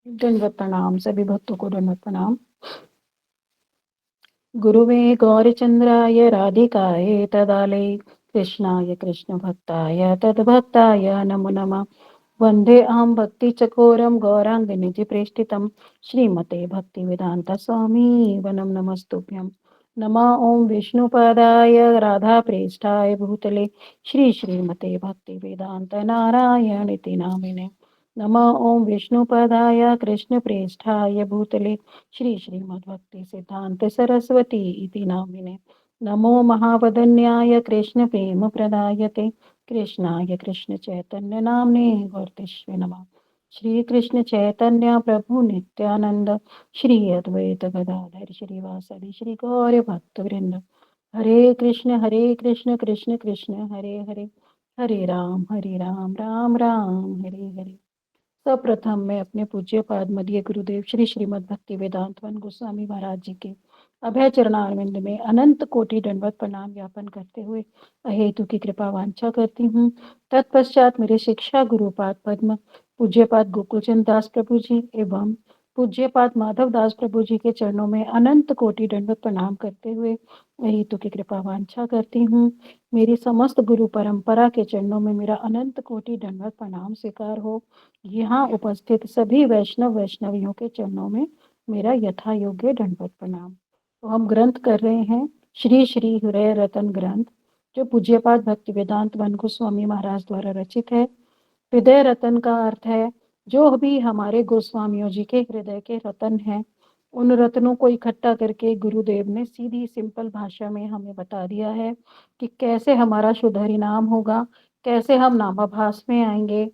दंडवत प्रणाम। सभी भक्तों को दंडवत प्रणाम। गुरुवे गौरचंद्राय राधिकाय तदालय कृष्णाय कृष्ण भक्ताय तद्भक्ताय नमो नमः। वंदे अहं भक्ति चकोरम गौरांग निधि प्रेष्ठितम श्रीमते भक्ति वेदांत स्वामी वनम नमस्तुभ्यम। नमः ओम विष्णुपदाय राधा प्रेष्ठाय भूतले श्री श्रीमते भक्ति वेदांत नारायण इति नामिने। नमः ओम विष्णुपदाय कृष्ण प्रेष्ठाय भूतले श्री श्रीमद्भक्ति सिद्धांत सरस्वती इति नामिने। नमो महावदन्याय कृष्ण प्रेम प्रदायते कृष्णाय कृष्ण चैतन्य नामने गौरतिष्वे नमः। श्री कृष्ण चैतन्य प्रभु नित्यानंद श्री अद्वैत गदाधर श्रीवासदि श्री गौर भक्त वृंद। हरे कृष्ण कृष्ण कृष्ण हरे हरे, हरे राम राम राम हरे हरे। सर्वप्रथम मैं अपने पूज्य पाद मध्य गुरुदेव श्री श्रीमद् भक्ति वेदांत गोस्वामी महाराज जी के अभय चरणारविंद में अनंत कोटि दंडवत प्रणाम ज्ञापन करते हुए अहेतु की कृपा वांछा करती हूँ। तत्पश्चात मेरे शिक्षा गुरुपाद पद्म पूज्यपाद गोकुलचंद दास प्रभु जी एवं पूज्यपाद माधव दास प्रभु जी के चरणों में अनंत कोटि दंडवत प्रणाम करते हुए अहेतु की कृपा वांछा करती हूँ। मेरी समस्त गुरु परंपरा के चरणों में मेरा अनंत कोटि दंडवत प्रणाम स्वीकार हो। यहाँ उपस्थित सभी वैष्णवियों के चरणों में मेरा यथा योग्य दंडवत प्रणाम। तो हम ग्रंथ कर रहे हैं श्री श्री हृदय रतन ग्रंथ, जो पूज्यपाद भक्ति वेदांत गोस्वामी महाराज द्वारा रचित है। हृदय रतन का अर्थ है जो भी हमारे गोस्वामियों जी के हृदय के रतन हैं, उन रत्नों को इकट्ठा करके गुरुदेव ने सीधी सिंपल भाषा में हमें बता दिया है कि कैसे हमारा शुद्ध हरिनाम होगा, कैसे हम नामाभास में आएंगे,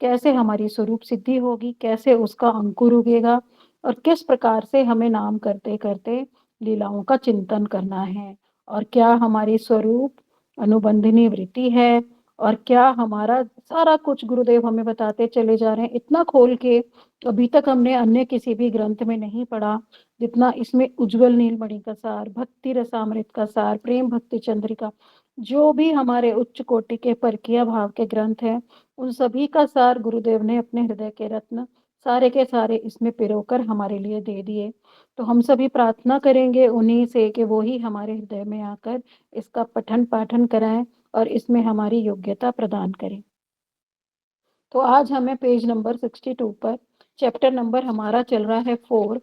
कैसे हमारी स्वरूप सिद्धि होगी, कैसे उसका अंकुर उगेगा और किस प्रकार से हमें नाम करते करते लीलाओं का चिंतन करना है, और क्या हमारी स्वरूप अनुबंधिनी वृत्ति है, और क्या हमारा सारा कुछ गुरुदेव हमें बताते चले जा रहे हैं। इतना खोल के अभी तक हमने अन्य किसी भी ग्रंथ में नहीं पढ़ा जितना इसमें उज्जवल नीलमणि का सार, भक्ति रसामृत का सार, प्रेम भक्ति चंद्रिका, जो भी हमारे उच्च कोटि के परकीय भाव के ग्रंथ हैं, उन सभी का सार गुरुदेव ने अपने हृदय के रत्न सारे के सारे इसमें पिरोकर हमारे लिए दे दिए। तो हम सभी प्रार्थना करेंगे उन्हीं से कि वो ही हमारे हृदय में आकर इसका पठन पाठन कराएं और इसमें हमारी योग्यता प्रदान करें। तो आज हमें पेज नंबर 62 पर चैप्टर नंबर हमारा चल रहा है 4,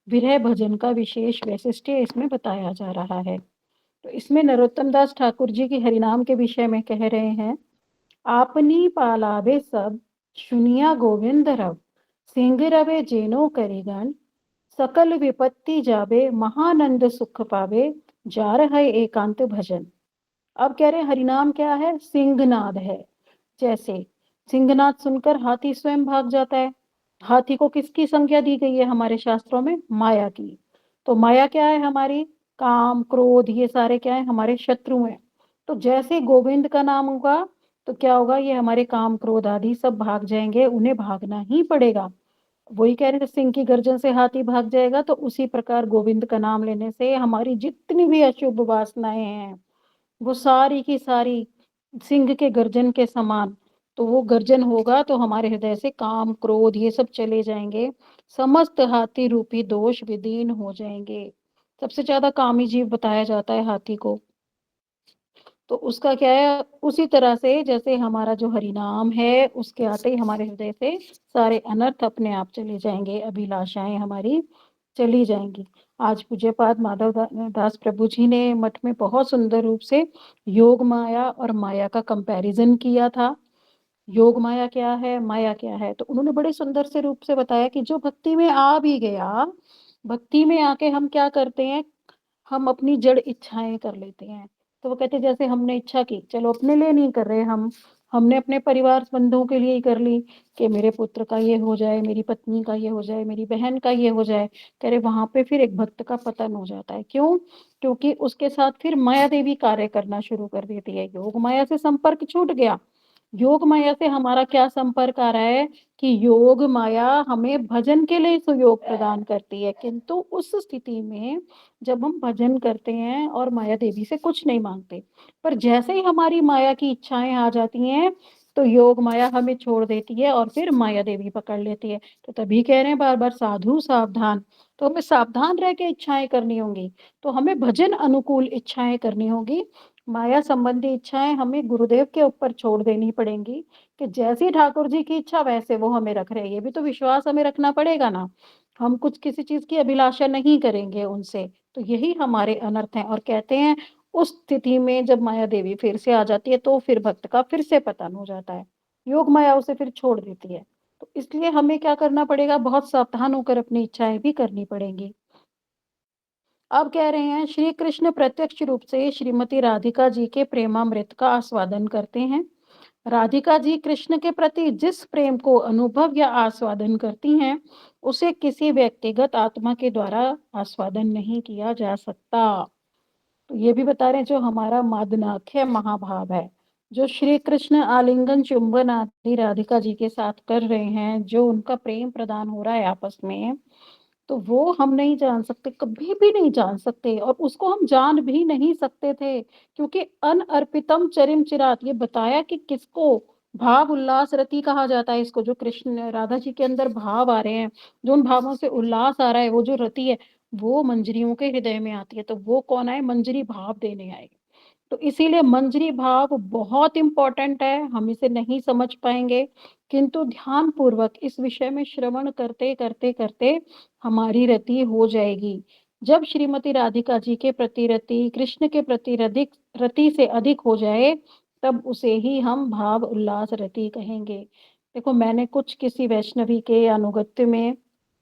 विरह भजन का विशेष वैशिष्ट्य इसमें बताया जा रहा है। तो इसमें नरोत्तम दास ठाकुर जी की हरिनाम के विषय में कह रहे हैं, आपनी पालावे सब सुनिया गोविंद रव, सिंह रवे जेनो करिगन, सकल विपत्ति जावे महानंद सुख पावे, जा रहे एकांत भजन। अब कह रहे हैं हरिनाम क्या है? सिंहनाद है। जैसे सिंहनाद सुनकर हाथी स्वयं भाग जाता है। हाथी को किसकी संज्ञा दी गई है हमारे शास्त्रों में? माया की। तो माया क्या है हमारी? काम क्रोध, ये सारे क्या है? हमारे शत्रु हैं। तो जैसे गोविंद का नाम होगा तो क्या होगा? ये हमारे काम क्रोध आदि सब भाग जाएंगे, उन्हें भागना ही पड़ेगा। वही कह रहे थे सिंह की गर्जन से हाथी भाग जाएगा, तो उसी प्रकार गोविंद का नाम लेने से हमारी जितनी भी अशुभ वासनाएं हैं वो सारी की सारी सिंह के गर्जन के समान, तो वो गर्जन होगा तो हमारे हृदय से काम क्रोध ये सब चले जाएंगे, समस्त हाथी रूपी दोष विदीन हो जाएंगे। सबसे ज्यादा कामी जीव बताया जाता है हाथी को। तो उसका क्या है? उसी तरह से जैसे हमारा जो हरिनाम है उसके आते ही हमारे हृदय से सारे अनर्थ अपने आप चले जाएंगे, अभिलाषाएं हमारी चली जाएंगी। आज पूज्यपाद माधव दास प्रभु जी ने मठ में बहुत सुंदर रूप से योग माया और माया का कंपैरिजन किया था। योग माया क्या है, माया क्या है, तो उन्होंने बड़े सुंदर से रूप से बताया कि जो भक्ति में आ भी गया, भक्ति में आके हम क्या करते हैं? हम अपनी जड़ इच्छाएं कर लेते हैं। तो वो कहते जैसे हमने इच्छा की, चलो अपने लिए नहीं कर रहे हम, हमने अपने परिवार बंधुओं के लिए ही कर ली कि मेरे पुत्र का ये हो जाए, मेरी पत्नी का ये हो जाए, मेरी बहन का ये हो जाए। कह रहे वहां पे फिर एक भक्त का पतन हो जाता है। क्यों? क्योंकि उसके साथ फिर माया देवी कार्य करना शुरू कर देती है। योग माया से संपर्क छूट गया। योग माया से हमारा क्या संपर्क आ रहा है कि योग माया हमें भजन के लिए सुयोग प्रदान करती है, किंतु उस स्थिति में जब हम भजन करते हैं और माया देवी से कुछ नहीं मांगते, पर जैसे ही हमारी माया की इच्छाएं आ जाती हैं तो योग माया हमें छोड़ देती है और फिर माया देवी पकड़ लेती है। तो तभी कह रहे हैं बार-बार साधु सावधान। तो हमें सावधान रह के इच्छाएँ करनी होंगी। तो हमें भजन अनुकूल इच्छाएँ करनी होगी। माया संबंधी इच्छाएँ हमें गुरुदेव के ऊपर छोड़ देनी पड़ेंगी कि जैसी ठाकुर जी की इच्छा वैसे वो हमें रख रहे हैं। ये भी तो विश्वास हमें रखना पड़ेगा ना। हम कुछ किसी चीज़ की अभिलाषा नहीं करेंगे उनसे, तो यही हमारे अनर्थ हैं और कहते हैं उस स्थिति में जब माया देवी फिर से आ जाती है तो फिर भक्त का फिर से पतन हो जाता है। योग माया उसे फिर छोड़ देती है। तो इसलिए हमें क्या करना पड़ेगा, बहुत सावधान होकर अपनी इच्छाएँ भी करनी पड़ेंगी। अब कह रहे हैं श्री कृष्ण प्रत्यक्ष रूप से श्रीमती राधिका जी के प्रेमामृत का आस्वादन करते हैं। राधिका जी कृष्ण के प्रति जिस प्रेम को अनुभव या आस्वादन करती हैं, उसे किसी व्यक्तिगत आत्मा के द्वारा आस्वादन नहीं किया जा सकता। तो ये भी बता रहे हैं जो हमारा मादनाख्य महाभाव है, जो श्री कृष्ण आलिंगन चुंबन आदि राधिका जी के साथ कर रहे हैं, जो उनका प्रेम प्रदान हो रहा है आपस में, तो वो हम नहीं जान सकते, कभी भी नहीं जान सकते और उसको हम जान भी नहीं सकते थे क्योंकि अनअर्पितम चरिम चिरात ये बताया कि किसको भाव उल्लास रति कहा जाता है इसको जो कृष्ण राधा जी के अंदर भाव आ रहे हैं, जो उन भावों से उल्लास आ रहा है, वो जो रति है, वो मंजरियों के हृदय में आती है। तो वो कौन आए? मंजरी भाव देने आए। तो इसीलिए मंजरी भाव बहुत इम्पोर्टेंट है, हम इसे नहीं समझ पाएँगे, किंतु ध्यानपूर्वक इस विषय में श्रवण करते, करते, करते हमारी रति हो जाएगी। जब श्रीमती राधिका जी के प्रति रति, कृष्ण के प्रति रधिक रति से अधिक हो जाए, तब उसे ही हम भाव उल्लास रति कहेंगे। देखो मैंने कुछ किसी वैष्णवी के अनुगत्य में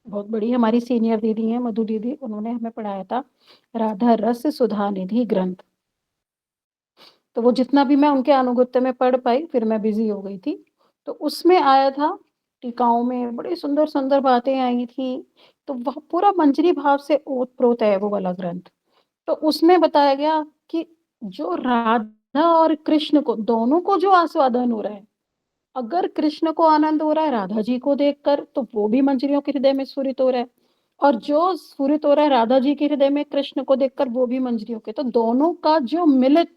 बहुत बड़ी हमारी सीनियर दीदी हैं, मधु दीदी, उन्होंने हमें पढ़ाया था, राधा रस सुधा निधि ग्रंथ। तो वो जितना भी मैं उनके अनुगत्य में पढ़ पाई, फिर मैं बिज़ी हो गई थी। तो उसमें आया था, टीकाओं में बड़ी सुंदर-सुंदर बातें आई थी, तो वह पूरा मंजरी भाव से ओत-प्रोत है वो वाला ग्रंथ। तो उसमें बताया गया कि जो राधा और कृष्ण को दोनों को जो आस्वादन हो रहा है, अगर कृष्ण को आनंद हो रहा है राधा जी को देखकर, तो वो भी मंजरियों के हृदय में स्फुरित हो रहा है और जो स्फुरित हो रहा है राधा जी के हृदय में कृष्ण को देखकर, वो भी मंजरियों के। तो दोनों का जो मिलित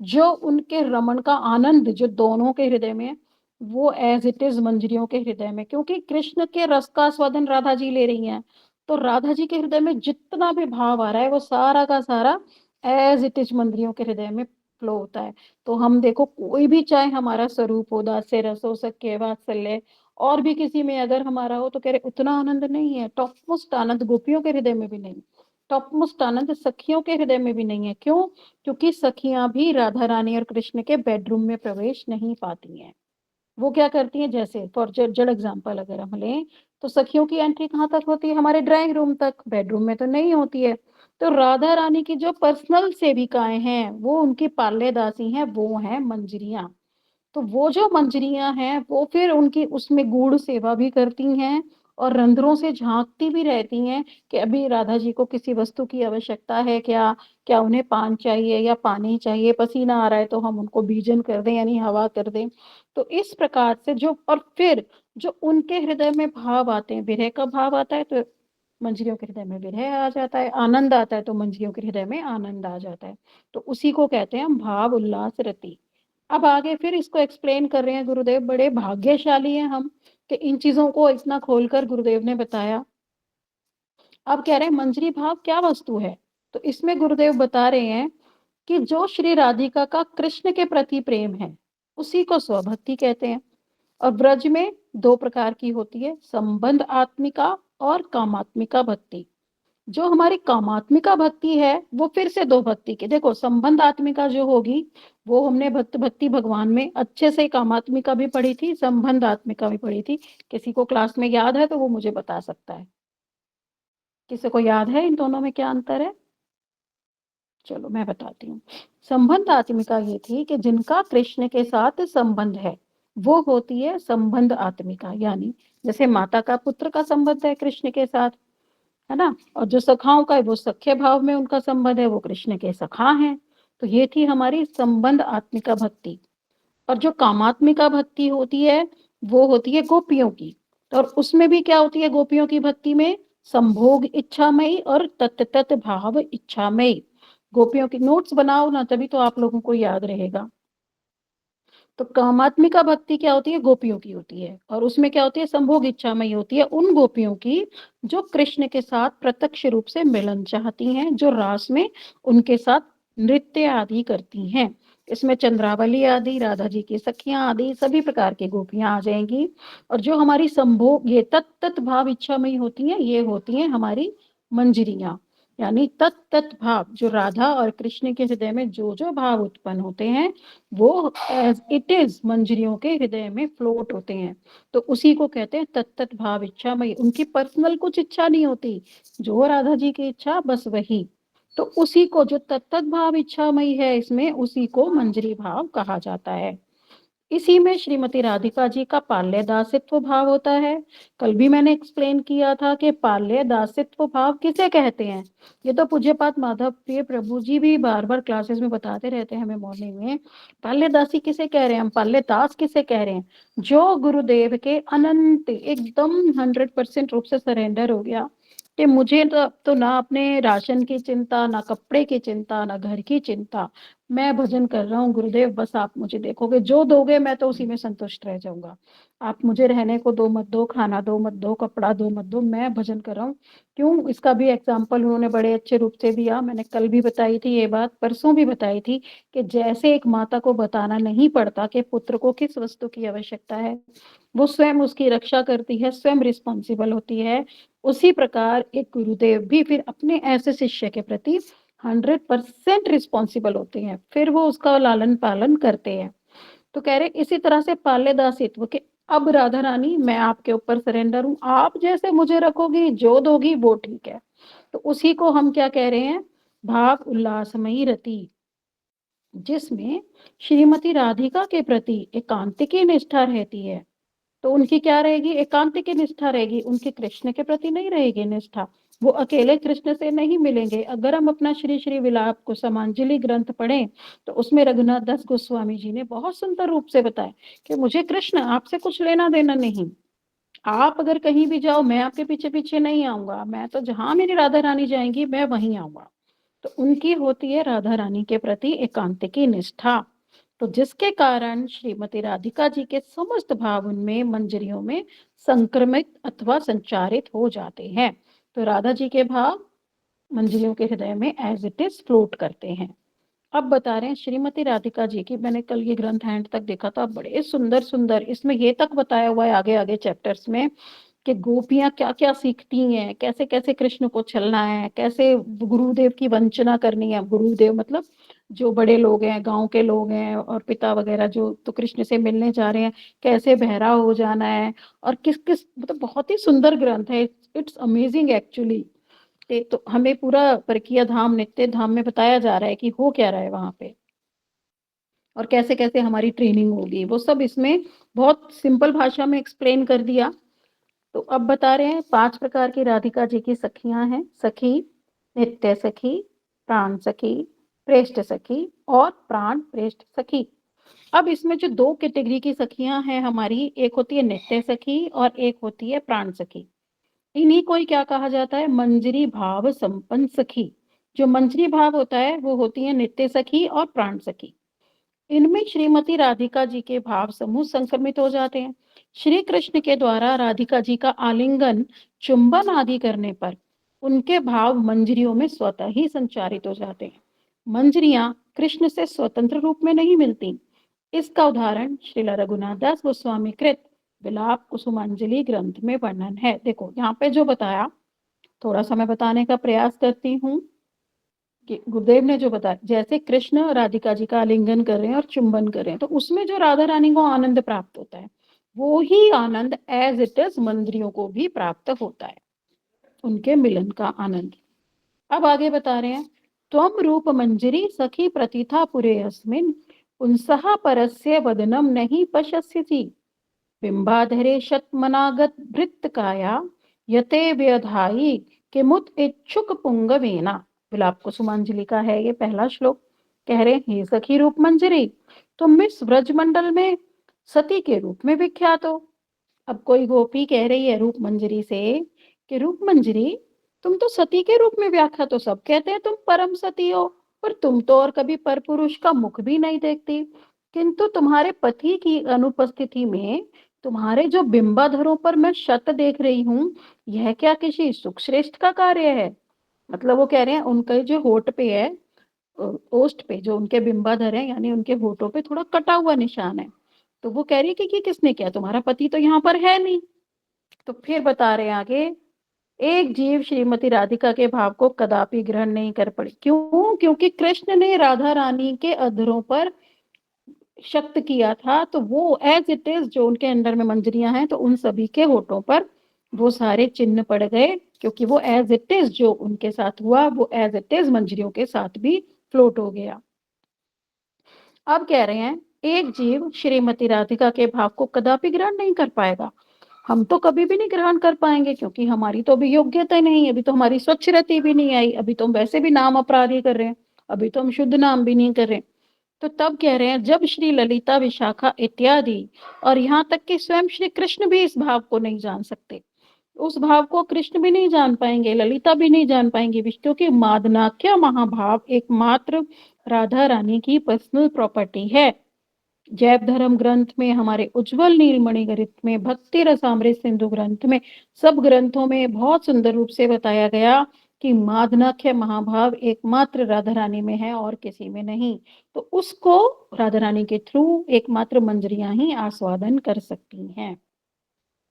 जो उनके रमण का आनंद जो दोनों के हृदय में है, वो एज़ इट इज़ मंजरियों के हृदय में क्योंकि कृष्ण के रस का आस्वादन राधा जी ले रही हैं। तो राधा जी के हृदय में जितना भी भाव आ रहा है, वो सारा का सारा एज़ इट इज़ मंजरियों के हृदय में फ्लो होता है। तो हम देखो कोई भी चाहे हमारा स्वरूप हो, दास्य रस हो, सख्य, वात्सल्य और भी किसी में अगर हमारा हो तो कह रहे उतना आनंद नहीं है, टॉप मोस्ट आनंद गोपियों के हृदय में भी नहीं, टॉप मोस्ट आनंद सखियों के हृदय में भी नहीं है। क्यों? क्योंकि सखियाँ भी राधा रानी और कृष्ण के बेडरूम में प्रवेश नहीं पाती हैं। वो क्या करती हैं जैसे फॉर जड़ एग्जांपल अगर हम लें, तो सखियों की एंट्री कहाँ तक होती है? हमारे ड्राइंग रूम तक, बेडरूम में तो नहीं होती है। तो राधा रानी की जो पर्सनल सेविकाएँ हैं, वो उनकी पाल्य दासी हैं, वो हैं मंजरियाँ। तो वो जो मंजरियाँ हैं, वो फिर उनकी उसमें गूढ़ सेवा भी करती हैं और रंध्रों से झाँकती भी रहती हैं कि अभी राधा जी को किसी वस्तु की आवश्यकता है क्या? क्या उन्हें पान चाहिए या पानी चाहिए? पसीना आ रहा है तो हम उनको भीजन कर दें यानी हवा कर दें। तो इस प्रकार से जो और फिर जो उनके हृदय में भाव आते हैं, विरह का भाव आता है तो मंजरियों के हृदय में विरह आ जाता है, आनंद आता है तो मंजरियों के हृदय में आनंद आ जाता है। तो उसी को कहते हैं हम भाव उल्लास रति। अब आगे फिर इसको एक्सप्लेन कर रहे हैं गुरुदेव, बड़े भाग्यशाली हैं हम कि इन चीज़ों को इतना खोलकर गुरुदेव ने बताया। अब कह रहे हैं मंजरी भाव क्या वस्तु है? तो इसमें गुरुदेव बता रहे हैं कि जो श्री राधिका का कृष्ण के प्रति प्रेम है, उसी को स्वभक्ति कहते हैं। और ब्रज में 2 प्रकार की होती है, संबंध आत्मिका और कामात्मिका भक्ति। जो हमारी कामात्मिका भक्ति है, वो फिर से 2 भक्ति की देखो संबंध आत्मिका जो होगी, वो हमने भक्ति भगवान में अच्छे से कामात्मिका भी पढ़ी थी, संबंध आत्मिका भी पढ़ी थी। किसी को क्लास में याद है तो वो मुझे बता सकता है। किसी को याद है इन दोनों में क्या अंतर है? चलो मैं बताती हूँ। संबंध आत्मिका ये थी कि जिनका कृष्ण के साथ संबंध है, वो होती है संबंध आत्मिका यानी जैसे माता का पुत्र का संबंध है कृष्ण के साथ, है ना? और जो सखाओं का है वो सख्य भाव में उनका संबंध है, वो कृष्ण के सखा हैं। तो ये थी हमारी संबंध आत्मिका भक्ति। और जो कामात्मिका भक्ति होती है, वो होती है गोपियों की। और उसमें भी क्या होती है गोपियों की भक्ति में? संभोग इच्छामयी और तत्त भाव इच्छामयी। गोपियों की नोट्स बनाओ ना तभी तो आप लोगों को याद रहेगा। तो कामात्मिका भक्ति क्या होती है? गोपियों की होती है, और उसमें क्या होती है? संभोग इच्छामयी होती है उन गोपियों की जो कृष्ण के साथ प्रत्यक्ष रूप से मिलन चाहती हैं, जो रास में उनके साथ नृत्य आदि करती हैं। इसमें चंद्रावली आदि, राधा जी की सखियां आदि सभी प्रकार की गोपियां आ जाएंगी। और जो हमारी संभोग, ये तत्त भाव इच्छामयी होती हैं, ये होती हैं हमारी मंजरियां। यानी तत्त भाव, जो राधा और कृष्ण के हृदय में जो जो भाव उत्पन्न होते हैं, वो एज इट इज मंजरियों के हृदय में फ्लोट होते हैं। तो उसी को कहते हैं तत्त भाव इच्छामयी। उनकी पर्सनल कुछ इच्छा नहीं होती, जो राधा जी की इच्छा बस वही। तो उसी को, जो तत्त भाव इच्छामयी है इसमें, उसी को मंजरी भाव कहा जाता है। इसी में श्रीमती राधिका जी का पाल्य दासित्व भाव होता है। कल भी मैंने एक्सप्लेन किया था कि पाल्य दासित्व भाव किसे कहते हैं। ये तो पूज्यपाद माधव प्रिय प्रभु जी भी बार बार क्लासेस में बताते रहते हैं हमें मॉर्निंग में। पाल्य दासी किसे कह रहे हैं हम, पाल्य दास किसे कह रहे हैं? जो गुरुदेव के अनंत एकदम 100% रूप से सरेंडर हो गया कि मुझे तो ना अपने राशन की चिंता, ना कपड़े की चिंता, ना घर की चिंता, मैं भजन कर रहा हूँ गुरुदेव, बस आप मुझे देखोगे, जो दोगे मैं तो उसी में संतुष्ट रह जाऊंगा। आप मुझे रहने को दो मत दो, खाना दो मत दो, कपड़ा दो मत दो, मैं भजन कर रहा हूँ। क्यों? इसका भी एग्जाम्पल उन्होंने बड़े अच्छे रूप से दिया। मैंने कल भी बताई थी ये बात, परसों भी बताई थी कि जैसे एक माता को बताना नहीं पड़ता कि पुत्र को किस वस्तु की आवश्यकता है, वो स्वयं उसकी रक्षा करती है, स्वयं रिस्पॉन्सिबल होती है, उसी प्रकार एक गुरुदेव भी फिर अपने ऐसे शिष्य के प्रति 100% रिस्पॉन्सिबल होते हैं, फिर वो उसका लालन पालन करते हैं। तो कह रहे इसी तरह से पाल्य दासित्व के, अब राधा रानी मैं आपके ऊपर सरेंडर हूं, आप जैसे मुझे रखोगी, जो दोगी वो ठीक है। तो उसी को हम क्या कह रहे हैं? भाव उल्लासमयी रति, जिसमें श्रीमती राधिका के प्रति एकांतिकी निष्ठा रहती है। तो उनकी क्या रहेगी? एकांत की निष्ठा रहेगी, उनके कृष्ण के प्रति नहीं रहेगी निष्ठा। वो अकेले कृष्ण से नहीं मिलेंगे। अगर हम अपना श्री श्री विलाप को समांजलि ग्रंथ पढ़ें तो उसमें रघुनाथ दास गोस्वामी जी ने बहुत सुंदर रूप से बताया कि मुझे कृष्ण आपसे कुछ लेना देना नहीं। आप अगर कहीं भी जाओ, मैं आपके पीछे पीछे नहीं आऊंगा, मैं तो जहां मेरी राधा रानी जाएंगी मैं वहीं आऊंगा। तो उनकी होती है राधा रानी के प्रति एकांत की निष्ठा। तो जिसके कारण श्रीमती राधिका जी के समस्त भाव उनमें मंजरियों में संक्रमित अथवा संचारित हो जाते हैं। तो राधा जी के भाव मंजरियों के हृदय में एज इट इज फ्लोट करते हैं। अब बता रहे हैं श्रीमती राधिका जी की, मैंने कल ये ग्रंथ हैंड तक देखा था, बड़े सुंदर सुंदर इसमें ये तक बताया हुआ है आगे आगे चैप्टर्स में कि गोपियां क्या क्या सीखती हैं, कैसे कैसे कृष्ण को छलना है, कैसे गुरुदेव की वंचना करनी है। गुरुदेव मतलब जो बड़े लोग हैं, गांव के लोग हैं और पिता वगैरह जो तो कृष्ण से मिलने जा रहे हैं, कैसे बहरा हो जाना है, और किस किस, मतलब बहुत ही सुंदर ग्रंथ है। It's amazing actually. तो हमें पूरा परकीय धाम, नित्य धाम में बताया जा रहा है कि हो क्या रहा है वहां पे, और कैसे कैसे हमारी ट्रेनिंग होगी, वो सब इसमें बहुत सिंपल भाषा में एक्सप्लेन कर दिया। तो अब बता रहे हैं 5 प्रकार की राधिका जी की सखियां हैं। सखी, नित्य सखी, प्राण सखी, प्रेष्ठ सखी और प्राण प्रेष्ठ सखी। अब इसमें जो 2 कैटेगरी की सखियां हैं हमारी, एक होती है नित्य सखी और एक होती है प्राण सखी। इन्हीं को ही क्या कहा जाता है? मंजरी भाव संपन्न सखी। जो मंजरी भाव होता है वो होती है नित्य सखी और प्राण सखी। इनमें श्रीमती राधिका जी के भाव समूह संक्रमित हो जाते हैं। श्री कृष्ण के द्वारा राधिका जी का आलिंगन, चुंबन आदि करने पर उनके भाव मंजरियों में स्वतः ही संचारित हो जाते हैं। मंजरियां कृष्ण से स्वतंत्र रूप में नहीं मिलती। इसका उदाहरण श्रीला रघुनाथ दास गोस्वामी कृत विलाप कुसुमांजलि ग्रंथ में वर्णन है। देखो यहाँ पे जो बताया, थोड़ा सा मैं बताने का प्रयास करती हूँ कि गुरुदेव ने जो बताया, जैसे कृष्ण राधिका जी का आलिंगन कर रहे हैं और चुंबन कर रहे हैं, तो उसमें जो राधा रानी को आनंद प्राप्त होता है, वो ही आनंद एज इट इज मंदिरियों को भी प्राप्त होता है, उनके मिलन का आनंद। अब आगे बता रहे हैं, त्वम रूप मंजरी सखी प्रतिथा पुरे अस्मिन पुंसः परस्य वदनम नहीं पश्यसि बिंबाधरे शतमनागत भृत काया यते व्यधाई किमुत इच्छुक पुंगवेना। विलाप कुसुमांजलि का है ये पहला श्लोक। कह रहे हे सखी रूप मंजरी, तुम इस ब्रज मंडल में सती के रूप में विख्यात हो। अब कोई गोपी कह रही है रूप मंजरी से कि रूप मंजरी, तुम तो सती के रूप में व्याख्या, तो सब कहते हैं तुम परम सती हो, पर तुम तो और कभी पर पुरुष का मुख भी नहीं देखती। किंतु तुम्हारे पति की अनुपस्थिति में तुम्हारे जो बिंबाधरों पर मैं शत देख रही हूँ, यह क्या किसी सुखश्रेष्ठ का कार्य है? मतलब वो कह रहे हैं उनके जो होठ पे है, ओष्ठ पे जो उनके बिंबाधर है, यानी उनके होठों पे थोड़ा कटा हुआ निशान है। तो वो कह रही है कि ये किसने किया? तुम्हारा पति तो यहाँ पर है नहीं। तो फिर बता रहे हैं आगे, एक जीव श्रीमती राधिका के भाव को कदापि ग्रहण नहीं कर पड़ी। क्यों? क्योंकि कृष्ण ने राधा रानी के अधरों पर शक्त किया था, तो वो एज इट इज जो उनके अंडर में मंजरियां हैं, तो उन सभी के होठों पर वो सारे चिन्ह पड़ गए, क्योंकि वो एज इट इज जो उनके साथ हुआ वो एज इट इज मंजरियों के साथ भी फ्लोट हो गया। अब कह रहे हैं एक जीव श्रीमती राधिका के भाव को कदापि ग्रहण नहीं कर पाएगा। हम तो कभी भी नहीं ग्रहण कर पाएंगे, क्योंकि हमारी तो अभी योग्यता नहीं, अभी तो हमारी स्वच्छ रति भी नहीं आई, अभी तो हम वैसे भी नाम अपराध ही कर रहे हैं, अभी तो हम शुद्ध नाम भी नहीं कर रहे। तो तब कह रहे हैं जब श्री ललिता विशाखा इत्यादि और यहाँ तक कि स्वयं श्री कृष्ण भी इस भाव को नहीं जान सकते, उस भाव को कृष्ण भी नहीं जान पाएंगे, ललिता भी नहीं जान पाएंगी, क्योंकि मादनाख्य महाभाव एकमात्र राधा रानी की पर्सनल प्रॉपर्टी है। जैव धर्म ग्रंथ में, हमारे उज्जवल नीलमणि ग्रंथ में, भक्ति रसामृत सिंधु ग्रंथ में, सब ग्रंथों में बहुत सुंदर रूप से बताया गया कि मादनाख्य महाभाव एकमात्र राधा रानी में है और किसी में नहीं। तो उसको राधा रानी के थ्रू एकमात्र मंजरियां ही आस्वादन कर सकती हैं।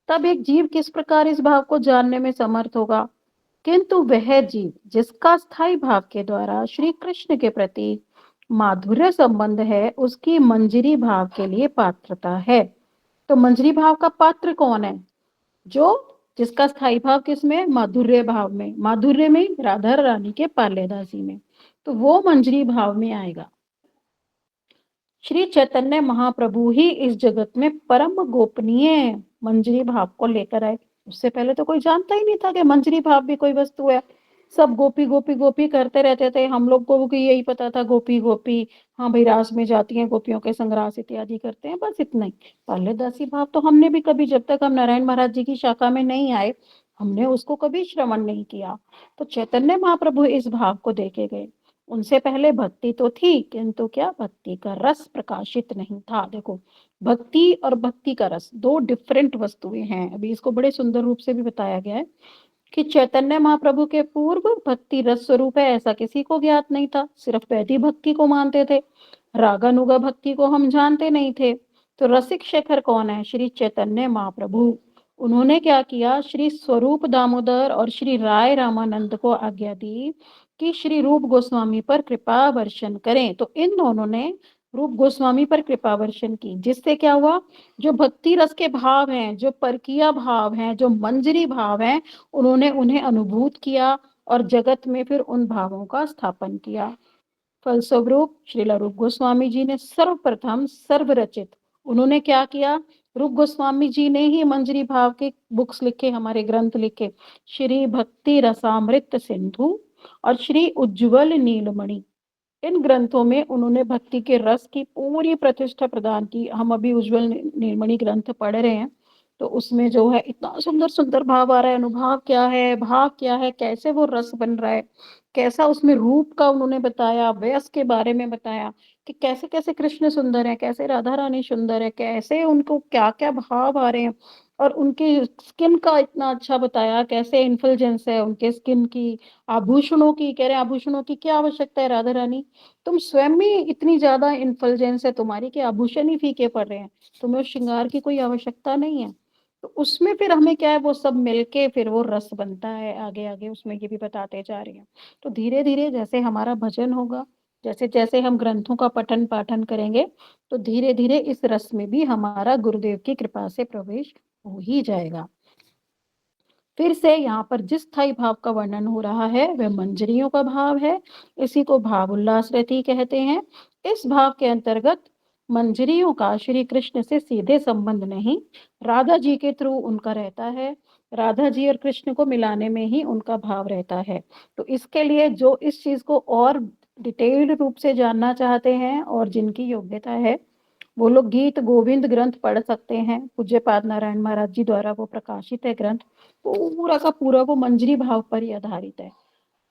तब एक जीव किस प्रकार इस भाव को जानने में समर्थ होगा? किंतु वह जीव जिसका स्थायी भाव के द्वारा श्री कृष्ण के प्रति माधुर्य संबंध है, उसकी मंजरी भाव के लिए पात्रता है। तो मंजरी भाव का पात्र कौन है? जो जिसका स्थायी भाव किसमें? माधुर्य भाव में। माधुर्य में राधा रानी के पाल्यदासी में, तो वो मंजरी भाव में आएगा। श्री चैतन्य महाप्रभु ही इस जगत में परम गोपनीय मंजरी भाव को लेकर आए। उससे पहले तो कोई जानता ही नहीं था कि मंजरी भाव भी कोई वस्तु है। सब गोपी गोपी गोपी करते रहते थे, हम लोग को भी यही पता था गोपी गोपी, हाँ भाई रास में जाती हैं, गोपियों के संग्रास इत्यादि करते हैं, बस इतना ही। पाल्यदासी भाव तो हमने भी कभी, जब तक हम नारायण महाराज जी की शाखा में नहीं आए, हमने उसको कभी श्रवण नहीं किया। तो चैतन्य महाप्रभु इस भाव को देके गए। उनसे पहले भक्ति तो थी, किंतु क्या भक्ति का रस प्रकाशित नहीं था। देखो, भक्ति और भक्ति का रस दो डिफरेंट वस्तुएं हैं। अभी इसको बड़े सुंदर रूप से भी बताया गया है कि चैतन्य महाप्रभु के पूर्व भक्ति रस स्वरूप है ऐसा किसी को ज्ञात नहीं था, सिर्फ वैदिक भक्ति को मानते थे, रागानुगा भक्ति को हम जानते नहीं थे। तो रसिक शेखर कौन है? श्री चैतन्य महाप्रभु। उन्होंने क्या किया? श्री स्वरूप दामोदर और श्री राय रामानंद को आज्ञा दी कि श्री रूप गोस्वामी पर कृपा वर्षण करें। तो इन दोनों ने रूप गोस्वामी पर कृपा वर्षण की, जिससे क्या हुआ? जो भक्ति रस के भाव हैं, जो परकीय भाव हैं, जो मंजरी भाव हैं, उन्होंने उन्हें अनुभूत किया और जगत में फिर उन भावों का स्थापन किया। फलस्वरूप श्रील रूप गोस्वामी जी ने सर्वप्रथम सर्वरचित, उन्होंने क्या किया? रूप गोस्वामी जी ने ही मंजरी भाव के बुक्स लिखे, हमारे ग्रंथ लिखे, श्री भक्ति रसामृत सिंधु और श्री उज्जवल नीलमणि। इन ग्रंथों में उन्होंने भक्ति के रस की पूरी प्रतिष्ठा प्रदान की। हम अभी उज्जवल नीलमणि ग्रंथ पढ़ रहे हैं, तो उसमें जो है इतना सुंदर सुंदर भाव आ रहा है। अनुभाव क्या है, भाव क्या है, कैसे वो रस बन रहा है, कैसा उसमें रूप का उन्होंने बताया, व्यस के बारे में बताया कि कैसे कैसे कृष्ण सुंदर है, कैसे राधा रानी सुंदर है, कैसे उनको क्या क्या भाव आ रहे हैं, और उनकी स्किन का इतना अच्छा बताया, कैसे इन्फुल्जेंस है उनके स्किन की, आभूषणों की। कह रहे हैं आभूषणों की क्या आवश्यकता है राधा रानी, तुम स्वयं ही इतनी ज्यादा इन्फुल्जेंस है तुम्हारी कि आभूषण ही फीके पड़ रहे हैं, तुम्हें उस श्रृंगार की कोई आवश्यकता नहीं है। तो उसमें फिर हमें क्या है, वो सब मिलके फिर वो रस बनता है। आगे आगे उसमें ये भी बताते जा रहे हैं। तो धीरे धीरे जैसे हमारा भजन होगा, जैसे जैसे हम ग्रंथों का पठन पाठन करेंगे, तो धीरे धीरे इस रस में भी हमारा गुरुदेव की कृपा से प्रवेश हो ही जाएगा। फिर से यहाँ पर जिस स्थायी भाव का वर्णन हो रहा है वह मंजरियों का भाव है। इसी को भाव उल्लास रति कहते हैं। इस भाव के अंतर्गत मंजरियों का श्री कृष्ण से सीधे संबंध नहीं, राधा जी के थ्रू उनका रहता है। राधा जी और कृष्ण को मिलाने में ही उनका भाव रहता है। तो इसके लिए जो इस चीज को और डिटेल्ड रूप से जानना चाहते हैं और जिनकी योग्यता है, वो लोग गीत गोविंद ग्रंथ पढ़ सकते हैं। पूज्यपाद नारायण महाराज जी द्वारा वो प्रकाशित है ग्रंथ, पूरा का पूरा वो मंजरी भाव पर ही आधारित है।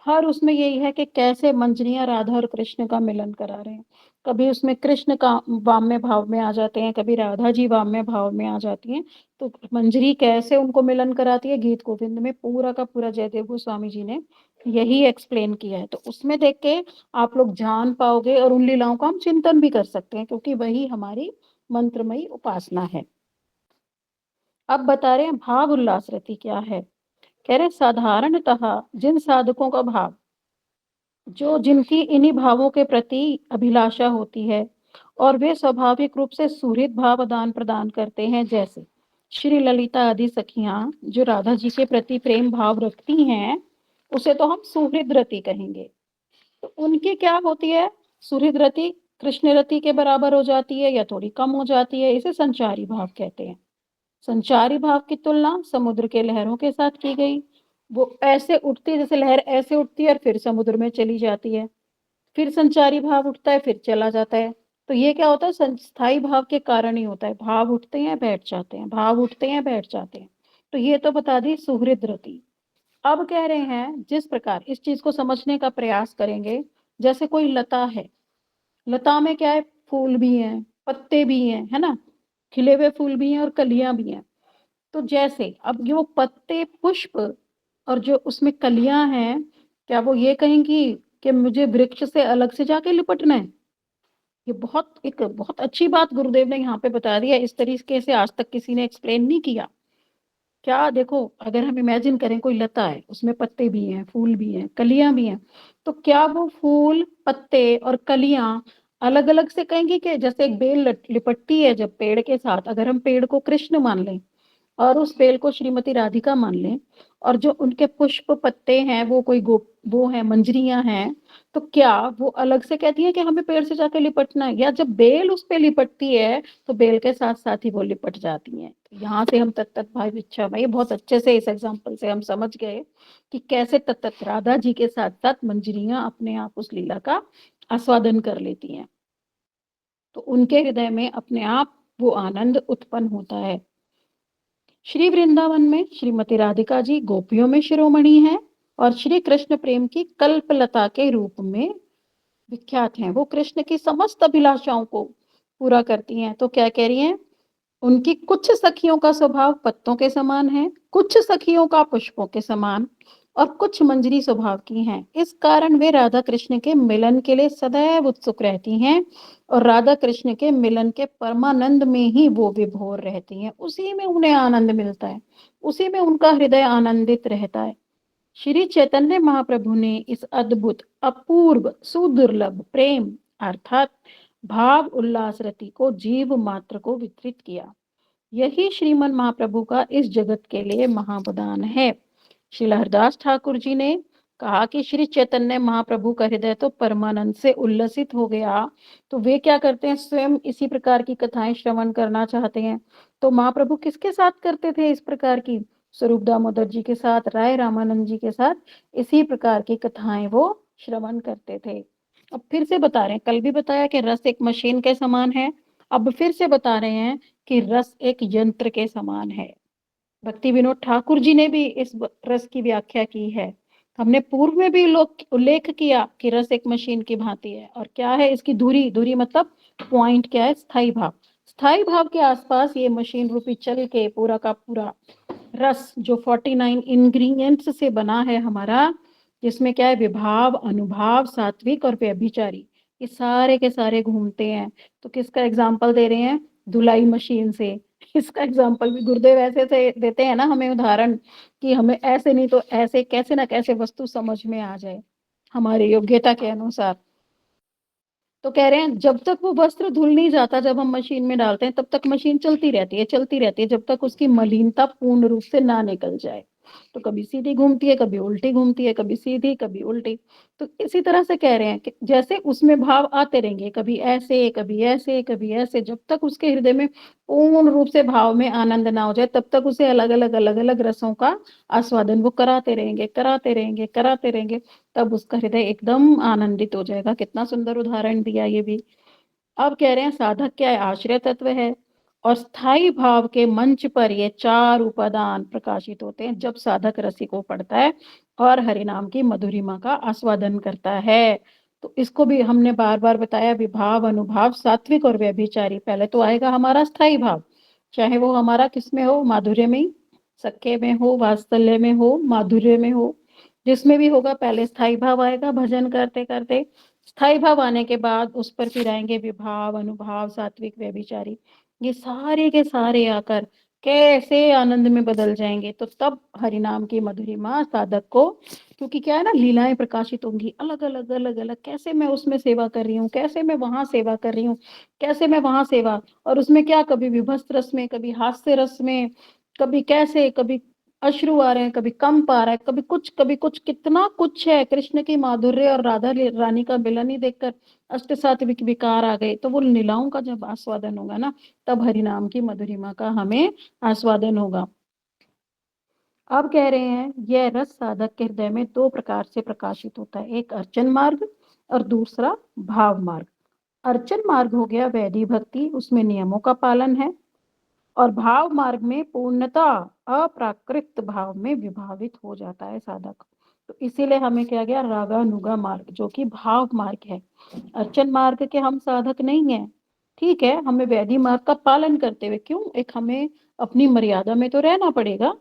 हर उसमें यही है कि कैसे मंजरियां राधा और कृष्ण का मिलन करा रहे हैं। कभी उसमें कृष्ण का वाम्य भाव में आ जाते हैं, कभी राधा जी वाम्य भाव में आ जाती हैं। तो मंजरी कैसे उनको मिलन कराती है, गीत गोविंद में पूरा का पूरा जयदेव गोस्वामी जी ने यही एक्सप्लेन किया है। तो उसमें देख के आप लोग जान पाओगे और उन लीलाओं का हम चिंतन भी कर सकते हैं, क्योंकि वही हमारी मंत्रमयी उपासना है। अब बता रहे हैं भाव उल्लास रति क्या है। कह रहे साधारणतः जिन साधकों का भाव, जो जिनकी इन्हीं भावों के प्रति अभिलाषा होती है और वे स्वाभाविक रूप से सुहृद भाव आदान प्रदान करते हैं, जैसे श्री ललिता आदि सखियां जो राधा जी के प्रति प्रेम भाव रखती हैं, उसे तो हम सुहृद रति कहेंगे। तो उनकी क्या होती है, सुहृद रति कृष्ण रति के बराबर हो जाती है या थोड़ी कम हो जाती है, इसे संचारी भाव कहते हैं। संचारी भाव की तुलना समुद्र के लहरों के साथ की गई। वो ऐसे उठती है, जैसे लहर ऐसे उठती है और फिर समुद्र में चली जाती है, फिर संचारी भाव उठता है फिर चला जाता है। तो ये क्या होता है, स्थायी भाव के कारण ही होता है। भाव उठते हैं बैठ जाते हैं, भाव उठते हैं बैठ जाते हैं। तो ये तो बता दी सुहृद रति। अब कह रहे हैं जिस प्रकार इस चीज को समझने का प्रयास करेंगे, जैसे कोई लता है, लता में क्या है, फूल भी हैं पत्ते भी हैं, है ना, खिले हुए फूल भी हैं और कलियां भी हैं। तो जैसे अब जो पत्ते पुष्प और जो उसमें कलियां हैं, क्या वो ये कहेंगी कि मुझे वृक्ष से अलग से जाके लिपटना है। ये बहुत अच्छी बात गुरुदेव ने यहाँ पे बता दिया, इस तरीके से आज तक किसी ने एक्सप्लेन नहीं किया। क्या देखो, अगर हम इमेजिन करें कोई लता है, उसमें पत्ते भी हैं फूल भी हैं कलियां भी हैं, तो क्या वो फूल पत्ते और कलियां अलग अलग से कहेंगी कि जैसे एक बेल लिपटती है जब पेड़ के साथ, अगर हम पेड़ को कृष्ण मान लें और उस बेल को श्रीमती राधिका मान लें, और जो उनके पुष्प पत्ते हैं वो कोई वो है मंजरियां हैं, तो क्या वो अलग से कहती है कि हमें पेड़ से जाके लिपटना है, या जब बेल उस पे लिपटती है तो बेल के साथ साथ ही वो लिपट जाती हैं। तो यहाँ से हम तत्त भाई इच्छा भाई बहुत अच्छे से इस एग्जाम्पल से हम समझ गए कि कैसे तत्त राधा जी के साथ साथ मंजरियां अपने आप उस लीला का आस्वादन कर लेती हैं। तो उनके हृदय में अपने आप वो आनंद उत्पन्न होता है। श्री वृंदावन में श्रीमती राधिका जी गोपियों में शिरोमणि हैं और श्री कृष्ण प्रेम की कल्पलता के रूप में विख्यात हैं। वो कृष्ण की समस्त अभिलाषाओं को पूरा करती हैं। तो क्या कह रही हैं, उनकी कुछ सखियों का स्वभाव पत्तों के समान है, कुछ सखियों का पुष्पों के समान, और कुछ मंजरी स्वभाव की हैं। इस कारण वे राधा कृष्ण के मिलन के लिए सदैव उत्सुक रहती हैं और राधा कृष्ण के मिलन के परमानंद में ही वो विभोर रहती हैं। उसी में उन्हें आनंद मिलता है, उसी में उनका हृदय आनंदित रहता है। श्री चैतन्य महाप्रभु ने इस अद्भुत अपूर्व सुदुर्लभ प्रेम अर्थात भाव उल्लास रति को जीव मात्र को वितरित किया। यही श्रीमन महाप्रभु का इस जगत के लिए महावदान है। श्री हरदास ठाकुर जी ने कहा कि श्री चैतन्य महाप्रभु का हृदय तो परमानंद से उल्लसित हो गया, तो वे क्या करते हैं, स्वयं इसी प्रकार की कथाएं श्रवण करना चाहते हैं। तो महाप्रभु किसके साथ करते थे इस प्रकार की, स्वरूप दामोदर जी के साथ, राय रामानंद जी के साथ इसी प्रकार की कथाएं वो श्रवण करते थे। अब फिर से बता रहे हैं, कल भी बताया कि रस एक मशीन के समान है, अब फिर से बता रहे हैं कि रस एक यंत्र के समान है। भक्ति विनोद ठाकुर जी ने भी इस रस की व्याख्या की है। हमने पूर्व में भी उल्लेख किया कि रस एक मशीन की भांति है, और क्या है इसकी दूरी, दूरी मतलब पॉइंट क्या है, स्थाई भाव। स्थाई भाव के आसपास ये मशीन रूपी चल के पूरा का पूरा रस जो 49 इंग्रेडिएंट्स से बना है हमारा, जिसमें क्या है, विभाव अनुभाव सात्विक और व्यभिचारी, ये सारे के सारे घूमते हैं। तो किसका एग्जाम्पल दे रहे हैं, धुलाई मशीन से। इसका एग्जाम्पल भी गुरुदेव ऐसे से देते हैं ना हमें उदाहरण, कि हमें ऐसे नहीं तो ऐसे कैसे ना कैसे वस्तु समझ में आ जाए हमारी योग्यता के अनुसार। तो कह रहे हैं जब तक वो वस्त्र धुल नहीं जाता, जब हम मशीन में डालते हैं तब तक मशीन चलती रहती है, चलती रहती है, जब तक उसकी मलिनता पूर्ण रूप से ना निकल जाए। तो कभी सीधी घूमती है, कभी उल्टी घूमती है, कभी सीधी कभी उल्टी। तो इसी तरह से कह रहे हैं कि जैसे उसमें भाव आते रहेंगे, कभी ऐसे कभी ऐसे कभी ऐसे, जब तक उसके हृदय में पूर्ण रूप से भाव में आनंद ना हो जाए तब तक उसे अलग अलग रसों का आस्वादन वो कराते रहेंगे कराते रहेंगे कराते रहेंगे, तब उसका हृदय एकदम आनंदित हो जाएगा। कितना सुंदर उदाहरण दिया ये भी। अब कह रहे हैं साधक क्या है, आश्रय तत्व है और स्थाई भाव के मंच पर ये 4 उपादान प्रकाशित होते हैं जब साधक रसिको को पढ़ता है और हरिनाम की मधुरिमा का आस्वादन करता है। तो इसको भी हमने बार-बार बताया, विभाव, अनुभाव, सात्विक और व्यभिचारी। पहले तो आएगा हमारा स्थाई भाव, चाहे वो हमारा किसमें हो, माधुर्य में, सख्य में हो, वात्सल्य में हो, माधुर्य में हो, जिसमें भी होगा पहले स्थाई भाव आएगा भजन करते-करते। स्थाई भाव आने के बाद उस पर फिर आएंगे विभाव, अनुभाव, सात्विक, व्यभिचारी। ये सारे के सारे आकर कैसे आनंद में बदल जाएंगे। तो तब हरिनाम की मधुरिमा साधक को, क्योंकि क्या है ना, लीलाएं प्रकाशित होंगी अलग अलग अलग अलग, कैसे मैं उसमें सेवा कर रही हूँ, कैसे मैं वहां सेवा कर रही हूँ, कैसे मैं वहां सेवा, और उसमें क्या, कभी विभत्स रस में, कभी हास्य रस में, कभी कैसे, कभी अश्रु आ रहे हैं, कभी कंप आ रहा है, कभी कुछ, कितना कुछ है। कृष्ण की माधुर्य और राधा रानी का मिलन ही देखकर अष्ट सात्विक विकार आ गए। तो वो लीलाओं का जब आस्वादन होगा ना, तब हरिनाम की मधुरिमा का हमें आस्वादन होगा। अब कह रहे हैं यह रस साधक के हृदय में दो प्रकार से प्रकाशित होता है, एक अर्चन मार्ग और दूसरा भाव मार्ग। अर्चन मार्ग हो गया वैधि भक्ति, उसमें नियमों का पालन है, और भाव मार्ग में पूर्णता अप्राकृत भाव में विभावित हो जाता है साधक। तो इसीलिए हमें क्या गया, रागानुगा मार्ग, जो कि भाव मार्ग है। अर्चन मार्ग के हम साधक नहीं है, ठीक है, हमें वैधि मार्ग का पालन करते हुए, क्यों, एक हमें अपनी मर्यादा में तो रहना पड़ेगा,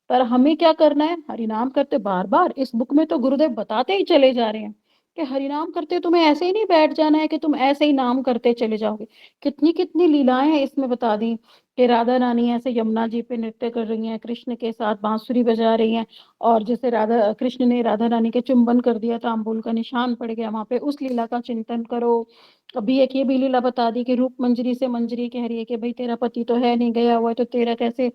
पर हमें क्या करना है, हरिनाम करते बार बार, इस बुक में तो गुरुदेव बताते ही चले जा रहे हैं कि हरिनाम करते तुम्हें ऐसे ही नहीं बैठ जाना है कि तुम ऐसे ही नाम करते चले जाओगे। कितनी कितनी लीलाएं हैं इसमें बता दी कि राधा रानी ऐसे यमुना जी पे नृत्य कर रही हैं, कृष्ण के साथ बांसुरी बजा रही हैं, और जैसे राधा कृष्ण ने राधा रानी के चुंबन कर दिया, तांबुल का निशान पड़ गया वहां पे, उस लीला का चिंतन करो। अभी एक ये भी लीला बता दी कि रूप मंजरी से मंजरी कह रही है कि भाई तेरा पति तो है नहीं, गया हुआ है, तो तेरा कैसे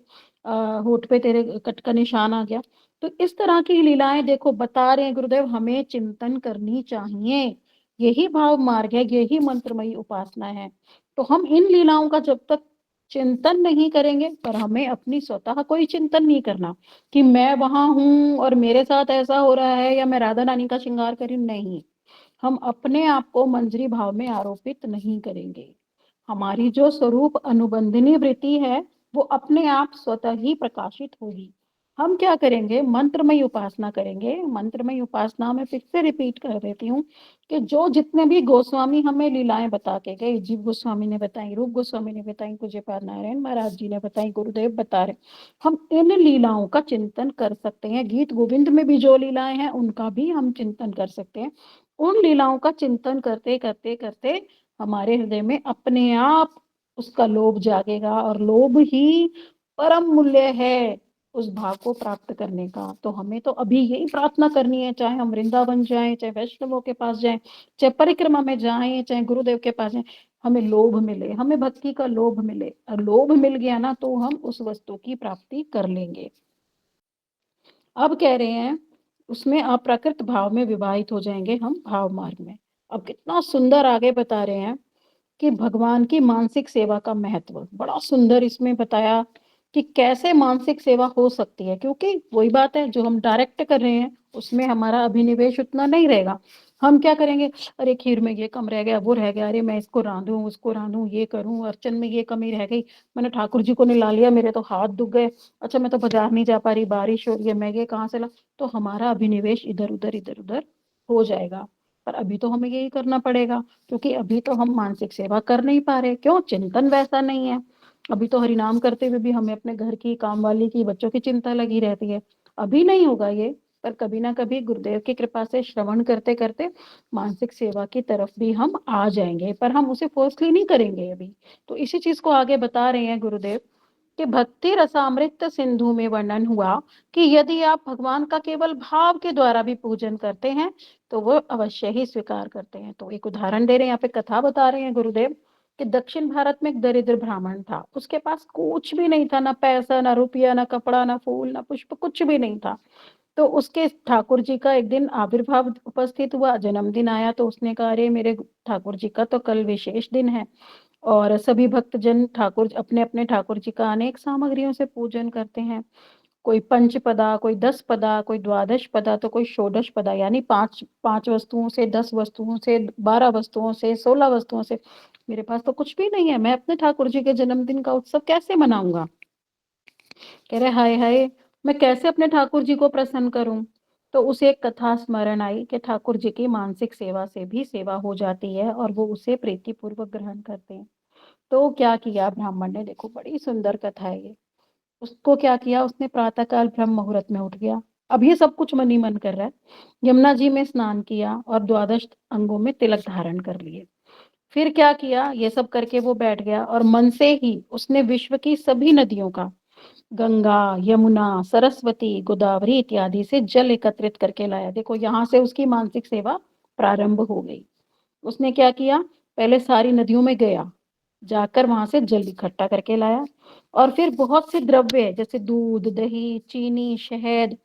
होठ पे तेरे कट का निशान आ गया। तो इस तरह की लीलाएं देखो बता रहे हैं गुरुदेव, हमें चिंतन करनी चाहिए। यही भाव मार्ग है, यही मंत्रमयी उपासना है। तो हम इन लीलाओं का जब तक चिंतन नहीं करेंगे, पर हमें अपनी स्वतः कोई चिंतन नहीं करना कि मैं वहां हूं और मेरे साथ ऐसा हो रहा है, या मैं राधा रानी का श्रृंगार करी, नहीं, हम अपने आप को मंजरी भाव में आरोपित नहीं करेंगे। हमारी जो स्वरूप अनुबंधिनी वृत्ति है वो अपने आप स्वतः ही प्रकाशित होगी। हम क्या करेंगे, मंत्रमय उपासना करेंगे। मंत्रमय उपासना में फिर से रिपीट कर देती हूँ कि जो जितने भी गोस्वामी हमें लीलाएं बता के गए, जीव गोस्वामी ने बताई, रूप गोस्वामी ने बताई, पूज्यपाद नारायण महाराज जी ने बताई, गुरुदेव बता रहे, हम इन लीलाओं का चिंतन कर सकते हैं। गीत गोविंद में भी जो लीलाएं हैं उनका भी हम चिंतन कर सकते हैं। उन लीलाओं का चिंतन करते करते करते हमारे हृदय में अपने आप उसका लोभ जागेगा, और लोभ ही परम मूल्य है उस भाव को प्राप्त करने का। तो हमें तो अभी यही प्रार्थना करनी है, चाहे हम वृंदावन जाएं, चाहे वैष्णवों के पास जाएं, चाहे परिक्रमा में जाएं, चाहे गुरुदेव के पास जाएं, हमें लोभ मिले, हमें भक्ति का लोभ मिले। और लोभ मिल गया ना तो हम उस वस्तु की प्राप्ति कर लेंगे। अब कह रहे हैं उसमें अप्राकृत भाव में विवाहित हो जाएंगे हम भाव मार्ग में। अब कितना सुंदर आगे बता रहे हैं कि भगवान की मानसिक सेवा का महत्व बड़ा सुंदर इसमें बताया कि कैसे मानसिक सेवा हो सकती है, क्योंकि वही बात है, जो हम डायरेक्ट कर रहे हैं उसमें हमारा अभिनिवेश उतना नहीं रहेगा। हम क्या करेंगे, अरे खीर में ये कम रह गया, वो रह गया, अरे मैं इसको रांधूं, उसको रांधूं, ये करूं, अर्चन में ये कमी रह गई, मैंने ठाकुर जी को निला लिया, मेरे तो हाथ दुख गए, अच्छा मैं तो बाजार नहीं जा पा रही, बारिश हो रही है, मैं ये कहाँ से ला। तो हमारा अभिनिवेश इधर उधर हो जाएगा। पर अभी तो हमें यही करना पड़ेगा, क्योंकि अभी तो हम मानसिक सेवा कर नहीं पा रहे, क्यों, चिंतन वैसा नहीं है। अभी तो हरिनाम करते हुए भी हमें अपने घर की, काम वाली की, बच्चों की चिंता लगी रहती है। अभी नहीं होगा ये, पर कभी ना कभी गुरुदेव की कृपा से श्रवण करते करते मानसिक सेवा की तरफ भी हम आ जाएंगे, पर हम उसे फोर्सली नहीं करेंगे अभी। तो इसी चीज को आगे बता रहे हैं गुरुदेव कि भक्ति रसामृत सिंधु में वर्णन हुआ कि यदि आप भगवान का केवल भाव के द्वारा भी पूजन करते हैं तो वो अवश्य ही स्वीकार करते हैं। तो एक उदाहरण दे रहे हैं, यहाँ पे कथा बता रहे हैं गुरुदेव कि दक्षिण भारत में एक दरिद्र ब्राह्मण था, उसके पास कुछ भी नहीं था, ना पैसा, ना रुपया, ना कपड़ा, ना फूल, ना पुष्प, कुछ भी नहीं था। तो उसके ठाकुर जी का एक दिन आविर्भाव उपस्थित हुआ, जन्मदिन आया, तो उसने कहा अरे मेरे ठाकुर जी का तो कल विशेष दिन है, और सभी भक्तजन ठाकुर अपने अपने ठाकुर जी का अनेक सामग्रियों से पूजन करते हैं, कोई पंचपदा, कोई 10 पदा, कोई द्वादश पदा, तो कोई षोडश पदा, यानी 5 5 वस्तुओं से, 10 वस्तुओं से, 12 वस्तुओं से, 16 वस्तुओं से। मेरे पास तो कुछ भी नहीं है, मैं अपने ठाकुर जी के जन्मदिन का उत्सव कैसे मनाऊंगा? कह रहे हाय हाय, मैं कैसे अपने ठाकुर जी को प्रसन्न करूं? तो उसे एक कथा स्मरण आई कि ठाकुर जी की मानसिक सेवा से भी सेवा हो जाती है और वो उसे प्रीति पूर्वक ग्रहण करते हैं। तो क्या किया ब्राह्मण ने, देखो बड़ी सुंदर कथा है ये। उसको क्या किया, उसने प्रातःकाल ब्रह्म मुहूर्त में उठ गया। अब ये सब कुछ मन ही मन कर रहा है। यमुना जी में स्नान किया और द्वादश अंगों में तिलक धारण कर लिए। फिर क्या किया, ये सब करके वो बैठ गया और मन से ही उसने विश्व की सभी नदियों का, गंगा, यमुना, सरस्वती, गोदावरी इत्यादि से जल एकत्रित करके लाया। देखो यहाँ से उसकी मानसिक सेवा प्रारंभ हो गई। उसने क्या किया, पहले सारी नदियों में गया, जाकर वहां से जल इकट्ठा करके लाया, और फिर बहुत से द्रव्य जैसे दूध, दही, चीनी, शहद,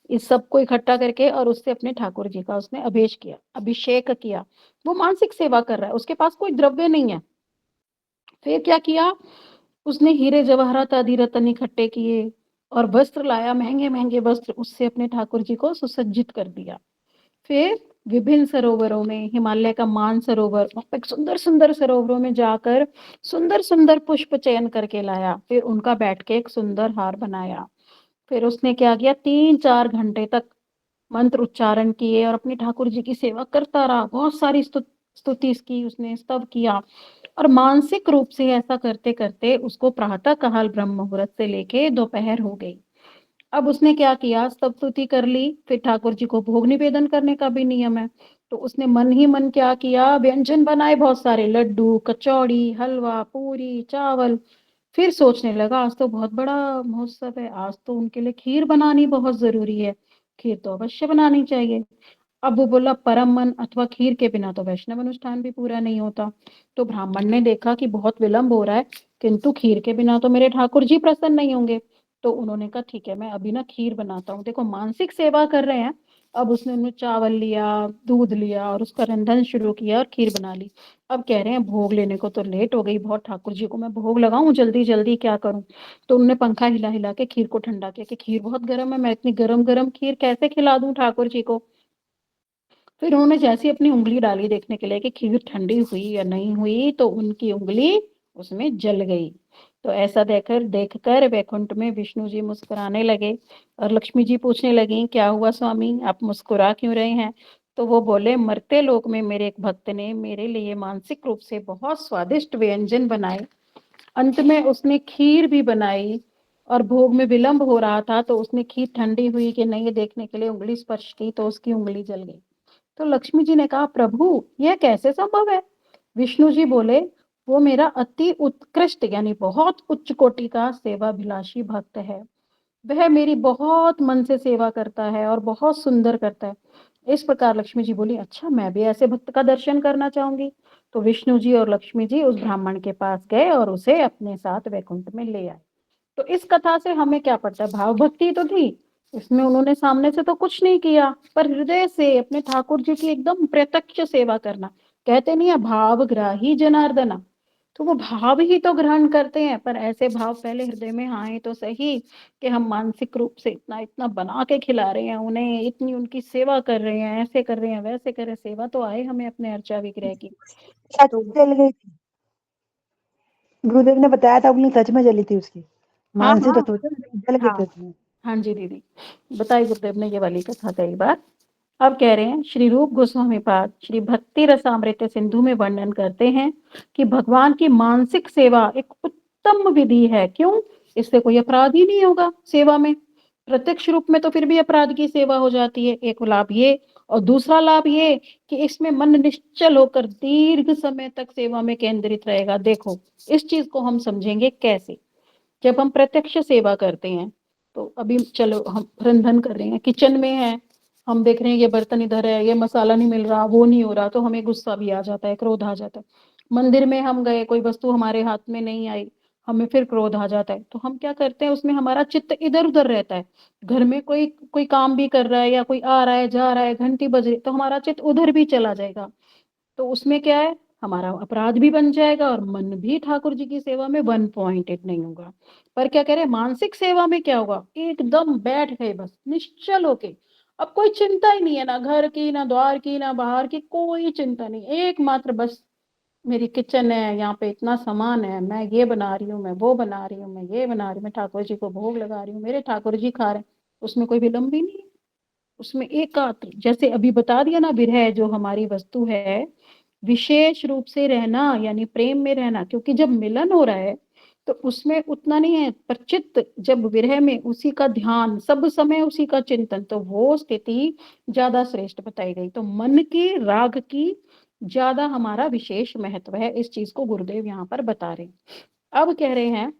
इस सब को इकट्ठा करके और उससे अपने ठाकुर जी का उसने अभिषेक किया। वो मानसिक सेवा कर रहा है, उसके पास कोई द्रव्य नहीं है। फिर क्या किया, उसने हीरे जवाहरात आदि रत्न इकट्ठे किए और वस्त्र लाया, महंगे महंगे वस्त्र, उससे अपने ठाकुर जी को सुसज्जित कर दिया। फिर विभिन्न सरोवरों में, हिमालय का मान सरोवर, सुंदर सुंदर सरोवरों में जाकर सुंदर सुंदर पुष्प चयन करके लाया, फिर उनका बैठ के एक सुंदर हार बनाया। फिर उसने क्या किया, 3 4 घंटे तक मंत्र उच्चारण किए और अपने ठाकुर जी की सेवा करता रहा। बहुत सारी स्तुति की उसने, स्तव किया, और मानसिक रूप से ऐसा करते करते उसको प्रातः काल ब्रह्म मुहूर्त से लेके दोपहर हो गई। अब उसने क्या किया, स्तव स्तुति कर ली, फिर ठाकुर जी को भोग निवेदन करने का भी नियम है। तो उसने मन ही मन क्या किया, व्यंजन बनाए, बहुत सारे लड्डू, कचौड़ी, हलवा, पूरी, चावल। फिर सोचने लगा आज तो बहुत बड़ा महोत्सव है, आज तो उनके लिए खीर बनानी बहुत जरूरी है, खीर तो अवश्य बनानी चाहिए। अब वो बोला परम मन अथवा खीर के बिना तो वैष्णव अनुष्ठान भी पूरा नहीं होता। तो ब्राह्मण ने देखा कि बहुत विलंब हो रहा है, किंतु खीर के बिना तो मेरे ठाकुर जी प्रसन्न नहीं होंगे। तो उन्होंने कहा ठीक है, मैं अभी ना खीर बनाता हूँ। देखो मानसिक सेवा कर रहे हैं। अब उसने उन्हें चावल लिया, दूध लिया और उसका रंधन शुरू किया और खीर बना ली। अब कह रहे हैं भोग लेने को तो लेट हो गई बहुत, ठाकुर जी को मैं भोग लगाऊं जल्दी जल्दी, क्या करूं? तो उन्होंने पंखा हिला हिला के खीर को ठंडा किया कि खीर बहुत गर्म है, मैं इतनी गरम गरम खीर कैसे खिला दूं ठाकुर जी को? फिर उन्होंने जैसी अपनी उंगली डाली देखने के लिए कि खीर ठंडी हुई या नहीं हुई, तो उनकी उंगली उसमें जल गई। तो ऐसा देखकर देखकर वैकुंठ में विष्णु जी मुस्कुराने लगे और लक्ष्मी जी पूछने लगी क्या हुआ स्वामी, आप मुस्कुरा क्यों रहे हैं? तो वो बोले मर्त्य लोक में मेरे एक भक्त ने मेरे लिए मानसिक रूप से बहुत स्वादिष्ट व्यंजन बनाए, अंत में उसने खीर भी बनाई, और भोग में विलंब हो रहा था तो उसने खीर ठंडी हुई कि नहीं ये देखने के लिए उंगली स्पर्श की तो उसकी उंगली जल गई। तो लक्ष्मी जी ने कहा प्रभु यह कैसे संभव है? विष्णु जी बोले वो मेरा अति उत्कृष्ट यानी बहुत उच्च कोटि का सेवाभिलाषी भक्त है, वह मेरी बहुत मन से सेवा करता है और बहुत सुंदर करता है। इस प्रकार लक्ष्मी जी बोली अच्छा मैं भी ऐसे भक्त का दर्शन करना चाहूंगी। तो विष्णु जी और लक्ष्मी जी उस ब्राह्मण के पास गए और उसे अपने साथ वैकुंठ में ले आए। तो इस कथा से हमें क्या पड़ता है, भाव भक्ति तो थी इसमें, उन्होंने सामने से तो कुछ नहीं किया, पर हृदय से अपने ठाकुर जी की एकदम प्रत्यक्ष सेवा करना। कहते नहीं है भावग्राही जनार्दना, तो वो भाव ही तो ग्रहण करते हैं, पर ऐसे भाव पहले हृदय में आए तो सही कि हम मानसिक रूप से इतना इतना बना के खिला रहे हैं उन्हें, इतनी उनकी सेवा कर रहे हैं, ऐसे कर रहे हैं वैसे कर रहे हैं, सेवा तो आए हमें अपने अर्चा विग्रह की। सच तो जल गई थी। गुरुदेव ने बताया था उंगली सच में जली थी उसकी। हाँ मानसी तो हाँ सोचा जल गई हाँ थी उसमें। हाँ जी दीदी, बताई गुरुदेव ने ये वाली कथा कई बार। अब कह रहे हैं श्री रूप गोस्वामी पाद श्री भक्ति रसामृत सिंधु में वर्णन करते हैं कि भगवान की मानसिक सेवा एक उत्तम विधि है। क्यों? इससे कोई अपराध ही नहीं होगा सेवा में। प्रत्यक्ष रूप में तो फिर भी अपराध की सेवा हो जाती है, एक लाभ ये। और दूसरा लाभ ये कि इसमें मन निश्चल होकर दीर्घ समय तक सेवा में केंद्रित रहेगा। देखो इस चीज को हम समझेंगे कैसे, जब हम प्रत्यक्ष सेवा करते हैं। तो अभी चलो हम रंधन कर रहे हैं, किचन में है, हम देख रहे हैं ये बर्तन इधर है, ये मसाला नहीं मिल रहा, वो नहीं हो रहा, तो हमें गुस्सा भी आ जाता है, क्रोध आ जाता है। मंदिर में हम गए, कोई वस्तु हमारे हाथ में नहीं आई, हमें फिर क्रोध आ जाता है। तो हम क्या करते हैं, उसमें हमारा चित्त इधर उधर रहता है। घर में कोई कोई काम भी कर रहा है या कोई आ रहा है जा रहा है, घंटी बज रही तो हमारा चित्त उधर भी चला जाएगा। तो उसमें क्या है, हमारा अपराध भी बन जाएगा और मन भी ठाकुर जी की सेवा में 1 पॉइंटेड नहीं होगा। पर क्या कह रहे हैं, मानसिक सेवा में क्या होगा, एकदम बैठ गए बस निश्चल होके। अब कोई चिंता ही नहीं है, ना घर की, ना द्वार की, ना बाहर की, कोई चिंता नहीं, एकमात्र बस मेरी किचन है, यहाँ पे इतना सामान है, मैं ये बना रही हूँ, मैं वो बना रही हूँ, मैं ये बना रही हूँ, मैं ठाकुर जी को भोग लगा रही हूँ, मेरे ठाकुर जी खा रहे हैं। उसमें कोई विलंब भी नहीं है, उसमें एकाग्र, जैसे अभी बता दिया ना, विरह जो हमारी वस्तु है, विशेष रूप से रहना यानी प्रेम में रहना, क्योंकि जब मिलन हो रहा है तो उसमें उतना नहीं है, पर चित्त जब विरह में, उसी का ध्यान सब समय, उसी का चिंतन, तो वो स्थिति ज्यादा श्रेष्ठ बताई गई। तो मन की, राग की ज्यादा हमारा विशेष महत्व है, इस चीज को गुरुदेव यहाँ पर बता रहे हैं। अब कह रहे हैं,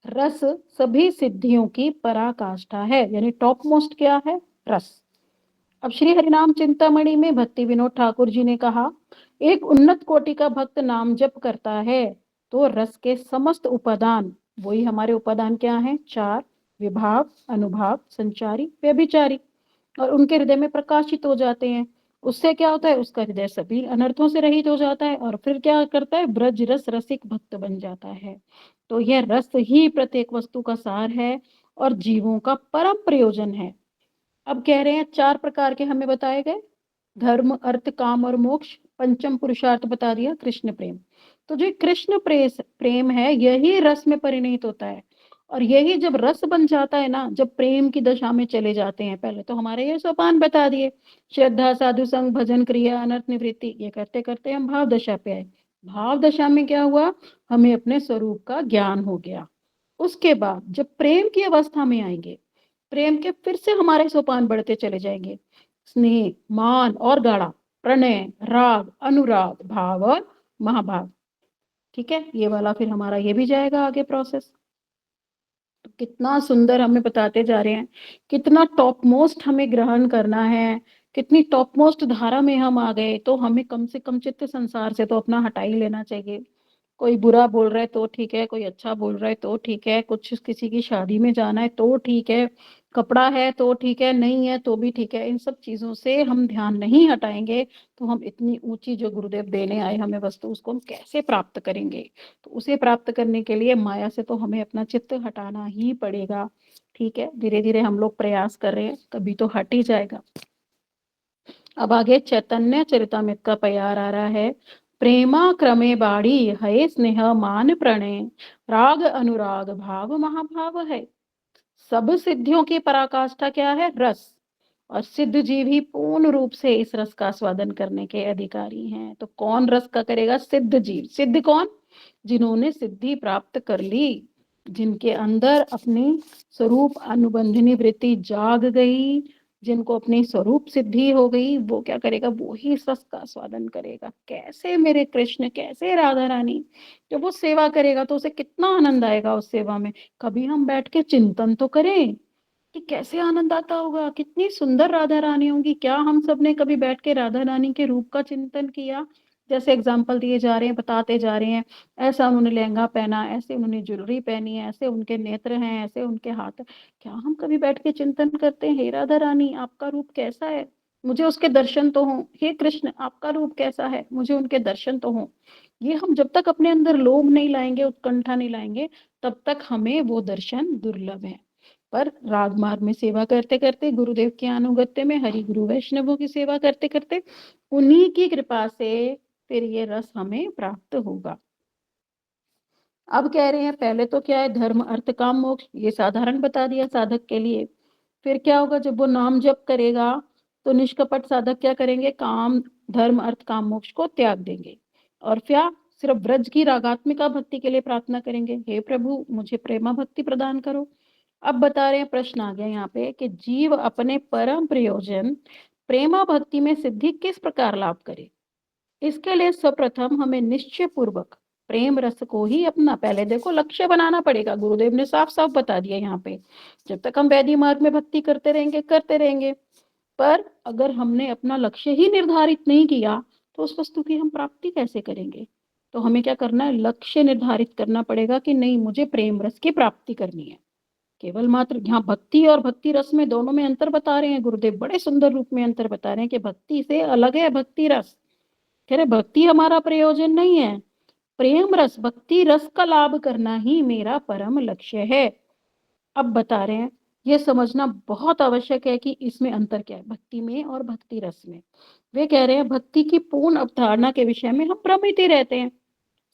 रस सभी सिद्धियों की पराकाष्ठा है, यानी टॉप मोस्ट क्या है, रस। अब श्री हरिनाम चिंतामणि में भक्ति विनोद ठाकुर जी ने कहा, एक उन्नत कोटि का भक्त नाम जप करता है तो रस के समस्त उपादान, वही हमारे उपादान क्या हैं, 4, विभाव, अनुभाव, संचारी, व्यभिचारी, और उनके हृदय में प्रकाशित हो जाते हैं। उससे क्या होता है, उसका हृदय सभी अनर्थों से रहित हो जाता है, और फिर क्या करता है, ब्रज रस रसिक भक्त बन जाता है। तो यह रस ही प्रत्येक वस्तु का सार है और जीवों का परम प्रयोजन है। अब कह रहे हैं 4 प्रकार के हमें बताए गए, धर्म, अर्थ, काम और मोक्ष। पंचम पुरुषार्थ बता दिया, कृष्ण प्रेम। तो जो कृष्ण प्रेम है, यही रस में परिणत होता है। और यही जब रस बन जाता है ना, जब प्रेम की दशा में चले जाते हैं, पहले तो हमारे ये सोपान बता दिए, श्रद्धा, साधु संग, भजन, क्रिया, अनर्थ निवृत्ति, ये करते करते हम भाव दशा पे आए। भाव दशा में क्या हुआ, हमें अपने स्वरूप का ज्ञान हो गया। उसके बाद जब प्रेम की अवस्था में आएंगे, प्रेम के फिर से हमारे सोपान बढ़ते चले जाएंगे, स्नेह, मान और गाढ़ा, प्रणय, राग, अनुराग, भाव और महाभाव। ठीक है, ये वाला फिर हमारा ये भी जाएगा आगे प्रोसेस। तो कितना सुंदर हमें बताते जा रहे हैं, कितना टॉप मोस्ट हमें ग्रहण करना है, कितनी टॉप मोस्ट धारा में हम आ गए। तो हमें कम से कम चित्त संसार से तो अपना हटा ही लेना चाहिए। कोई बुरा बोल रहा है तो ठीक है, कोई अच्छा बोल रहा है तो ठीक है, कुछ किसी की शादी में जाना है तो ठीक है, कपड़ा है तो ठीक है, नहीं है तो भी ठीक है, इन सब चीजों से हम ध्यान नहीं हटाएंगे तो हम इतनी ऊंची जो गुरुदेव देने आए हमें वस्तु, उसको हम कैसे प्राप्त करेंगे। तो उसे प्राप्त करने के लिए माया से तो हमें अपना चित्त हटाना ही पड़ेगा। ठीक है, धीरे धीरे हम लोग प्रयास कर रहे हैं, कभी तो हट ही जाएगा। अब आगे चैतन्य चरितमृत का प्यार आ रहा है, प्रेमा क्रमे बाड़ी है स्नेह मान प्रणय, राग अनुराग भाव महाभाव है। सब सिद्धियों की पराकाष्ठा क्या है, रस। और सिद्ध जीव ही पूर्ण रूप से इस रस का स्वादन करने के अधिकारी हैं। तो कौन रस का करेगा, सिद्ध जीव। सिद्ध कौन, जिन्होंने सिद्धि प्राप्त कर ली, जिनके अंदर अपनी स्वरूप अनुबंधिनी वृत्ति जाग गई, जिनको अपनी स्वरूप सिद्धि हो गई, वो क्या करेगा, वो ही इस रस का स्वादन करेगा। कैसे मेरे कृष्ण, कैसे राधा रानी, जब वो सेवा करेगा तो उसे कितना आनंद आएगा उस सेवा में। कभी हम बैठ के चिंतन तो करें कि कैसे आनंद आता होगा, कितनी सुंदर राधा रानी होंगी। क्या हम सब ने कभी बैठ के राधा रानी के रूप का चिंतन किया। जैसे एग्जाम्पल दिए जा रहे हैं, बताते जा रहे हैं, ऐसा उन्होंने लहंगा पहना, ऐसे उन्होंने ज्वेलरी पहनी है, ऐसे उनके नेत्र हैं, ऐसे उनके हाथ है। क्या हम कभी बैठ के चिंतन करते हैं, हे राधा रानी आपका रूप कैसा है, मुझे उसके दर्शन तो हो। हे कृष्ण आपका रूप कैसा है, मुझे उनके दर्शन तो हो। ये हम जब तक अपने अंदर लोभ नहीं लाएंगे, उत्कंठा नहीं लाएंगे, तब तक हमें वो दर्शन दुर्लभ है। पर राग मार्ग में सेवा करते करते, गुरुदेव के अनुगत्य में, हरि गुरु वैष्णवों की सेवा करते करते, उन्हीं की कृपा से फिर ये रस हमें प्राप्त होगा। अब कह रहे हैं, पहले तो क्या है, धर्म अर्थ काम मोक्ष, ये साधारण बता दिया साधक के लिए। फिर क्या होगा, जब वो नाम जप करेगा तो निष्कपट साधक क्या करेंगे, काम, धर्म अर्थ काम मोक्ष को त्याग देंगे। और क्या, सिर्फ ब्रज की रागात्मिका भक्ति के लिए प्रार्थना करेंगे, हे प्रभु मुझे प्रेमा भक्ति प्रदान करो। अब बता रहे हैं, प्रश्न आ गया यहाँ पे कि जीव अपने परम प्रयोजन प्रेमा भक्ति में सिद्धि किस प्रकार लाभ करे। इसके लिए सर्वप्रथम हमें निश्चय पूर्वक प्रेम रस को ही अपना, पहले देखो लक्ष्य बनाना पड़ेगा। गुरुदेव ने साफ साफ बता दिया यहाँ पे, जब तक हम वैदिक मार्ग में भक्ति करते रहेंगे, पर अगर हमने अपना लक्ष्य ही निर्धारित नहीं किया तो उस वस्तु की हम प्राप्ति कैसे करेंगे। तो हमें क्या करना है, लक्ष्य निर्धारित करना पड़ेगा कि नहीं, मुझे प्रेम रस की प्राप्ति करनी है। केवल मात्र यहाँ भक्ति और भक्ति रस में, दोनों में अंतर बता रहे हैं गुरुदेव, बड़े सुंदर रूप में अंतर बता रहे हैं कि भक्ति से अलग है भक्ति रस। कह रहे भक्ति हमारा प्रयोजन नहीं है, प्रेम रस भक्ति रस का लाभ करना ही मेरा परम लक्ष्य है। अब बता रहे हैं, ये समझना बहुत आवश्यक है कि इसमें अंतर क्या है भक्ति में और भक्ति रस में। वे कह रहे हैं भक्ति की पूर्ण अवधारणा के विषय में हम भ्रमित ही रहते हैं।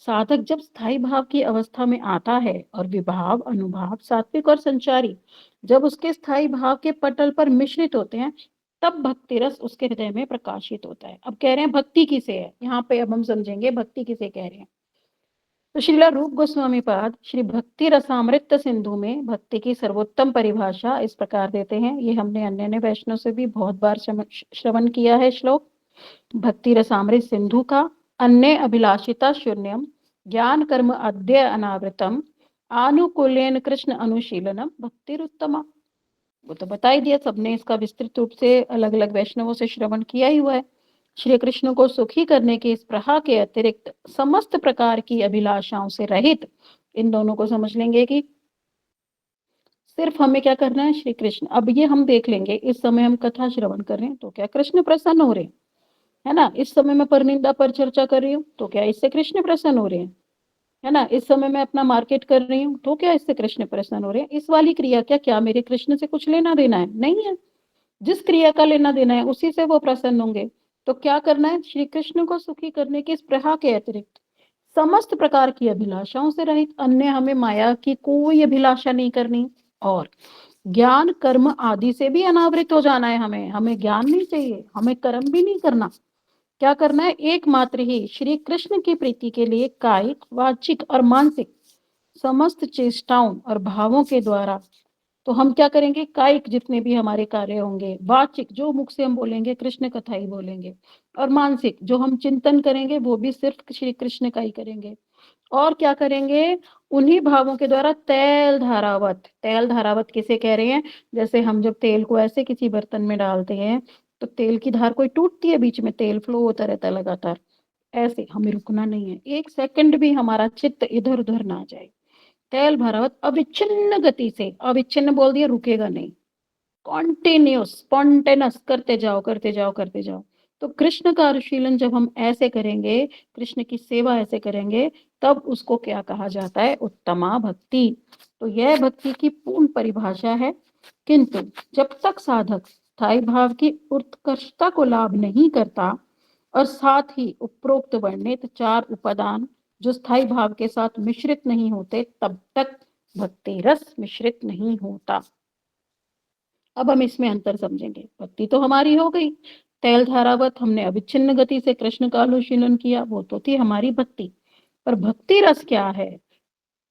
साधक जब स्थायी भाव की अवस्था में आता है और विभाव अनुभाव सात्विक और संचारी जब उसके स्थायी भाव के पटल पर मिश्रित होते हैं, तब भक्ति रस उसके हृदय में प्रकाशित होता है। अब कह रहे हैं भक्ति किसे है, यहाँ पे अब हम समझेंगे भक्ति किसे कह रहे हैं। तो श्रीला रूप गोस्वामी पाद श्री भक्ति रसामृत सिंधु में भक्ति की सर्वोत्तम परिभाषा इस प्रकार देते हैं। ये हमने अन्य अन्य वैष्णव से भी बहुत बार श्रवण किया है श्लोक। भक्ति रसामृत सिंधु का अन्य अभिलाषिता शून्यम ज्ञान कर्म अद्य अनावृतम आनुकूल्यन कृष्ण अनुशीलनम भक्तिरुत्तमा। वो तो बता ही दिया सबने, इसका विस्तृत रूप से अलग अलग वैष्णवों से श्रवण किया ही हुआ है। श्री कृष्ण को सुखी करने के इस प्रहा के अतिरिक्त समस्त प्रकार की अभिलाषाओं से रहित इन दोनों को समझ लेंगे कि सिर्फ हमें क्या करना है श्री कृष्ण। अब ये हम देख लेंगे, इस समय हम कथा श्रवण कर रहे हैं तो क्या कृष्ण प्रसन्न हो रहे हैं, है ना। इस समय मैं परनिंदा पर चर्चा कर रही हूँ तो क्या इससे कृष्ण प्रसन्न हो रहे हैं, है ना। इस समय मैं अपना मार्केट कर रही हूँ तो क्या इससे कृष्ण प्रसन्न हो रहे हैं। इस वाली क्रिया क्या मेरे कृष्ण से कुछ लेना देना है, नहीं है। जिस क्रिया का लेना देना है उसी से वो प्रसन्न होंगे। तो क्या करना है, श्री कृष्ण को सुखी करने के इस प्रहा के अतिरिक्त समस्त प्रकार की अभिलाषाओं से रहित अन्य हमें माया की कोई अभिलाषा नहीं करनी, और ज्ञान कर्म आदि से भी अनावृत हो जाना है। हमें ज्ञान नहीं चाहिए, हमें कर्म भी नहीं करना। क्या करना है, एकमात्र ही श्री कृष्ण की प्रीति के लिए कायिक वाचिक और मानसिक समस्त चेष्टाओं और भावों के द्वारा, तो हम क्या करेंगे, कायिक जितने भी हमारे कार्य होंगे, वाचिक जो मुख से हम बोलेंगे कृष्ण कथा ही बोलेंगे, और मानसिक जो हम चिंतन करेंगे वो भी सिर्फ श्री कृष्ण का ही करेंगे। और क्या करेंगे, उन्हीं भावों के द्वारा तेल धारावत किसे कह रहे हैं, जैसे हम जब तेल को ऐसे किसी बर्तन में डालते हैं तो तेल की धार कोई टूटती है, बीच में तेल फ्लो होता रहता है लगातार। ऐसे हमें रुकना नहीं है, एक सेकंड भी हमारा चित्त इधर उधर ना जाए। तेल भरावत अविच्छिन्न गति से, अविच्छिन्न बोल दिया रुकेगा नहीं, कॉन्टिन्यूस स्पॉन्टेनस करते जाओ करते जाओ करते जाओ। तो कृष्ण का अनुशीलन जब हम ऐसे करेंगे, कृष्ण की सेवा ऐसे करेंगे, तब उसको क्या कहा जाता है, उत्तमा भक्ति। तो यह भक्ति की पूर्ण परिभाषा है। किंतु जब तक साधक स्थायी भाव की उत्कर्षता को लाभ नहीं करता और साथ ही उपरोक्त वर्णित चार उपादान जो स्थायी भाव के साथ मिश्रित नहीं होते, तब तक भक्ति रस मिश्रित नहीं होता। अब हम इसमें अंतर समझेंगे। भक्ति तो हमारी हो गई, तैल धारावत हमने अविच्छिन्न गति से कृष्ण का अनुशीलन किया, वो तो थी हमारी भक्ति। पर भक्ति रस क्या है,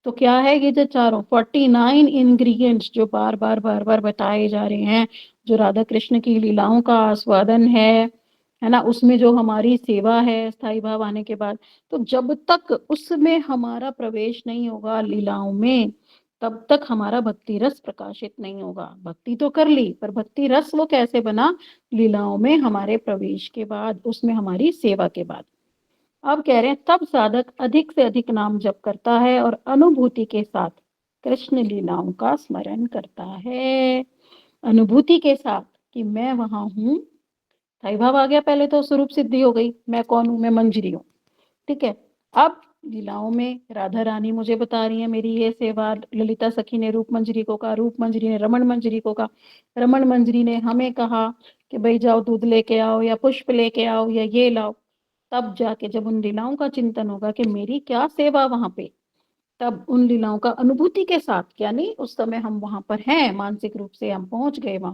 तो क्या है, ये जो चारों 49 इंग्रेडिएंट्स जो बार बार बताए जा रहे हैं, जो राधा कृष्ण की लीलाओं का आस्वादन है ना, उसमें जो हमारी सेवा है स्थायी भाव आने के बाद, तो जब तक उसमें हमारा प्रवेश नहीं होगा लीलाओं में, तब तक हमारा भक्ति रस प्रकाशित नहीं होगा। भक्ति तो कर ली, पर भक्ति रस वो कैसे बना, लीलाओं में हमारे प्रवेश के बाद, उसमें हमारी सेवा के बाद। अब कह रहे हैं तब साधक अधिक से अधिक नाम जप करता है और अनुभूति के साथ कृष्ण लीलाओं का स्मरण करता है। अनुभूति के साथ कि मैं वहां हूँ, स्थायी भाव आ गया, पहले तो स्वरूप सिद्धि हो गई, मैं कौन हूँ, मैं मंजरी हूँ, ठीक है। अब लीलाओं में राधा रानी मुझे बता रही है मेरी ये सेवा, ललिता सखी ने रूप मंजरी को कहा, रूप मंजरी ने रमण मंजरी को कहा, रमण मंजरी ने हमें कहा कि भाई जाओ दूध लेके आओ या पुष्प लेके आओ या ये लाओ। तब जाके जब उन लीलाओं का चिंतन होगा कि मेरी क्या सेवा वहां पे, तब उन लीलाओं का अनुभूति के साथ, यानी उस समय हम वहां पर हैं, मानसिक रूप से हम पहुंच गए वहां,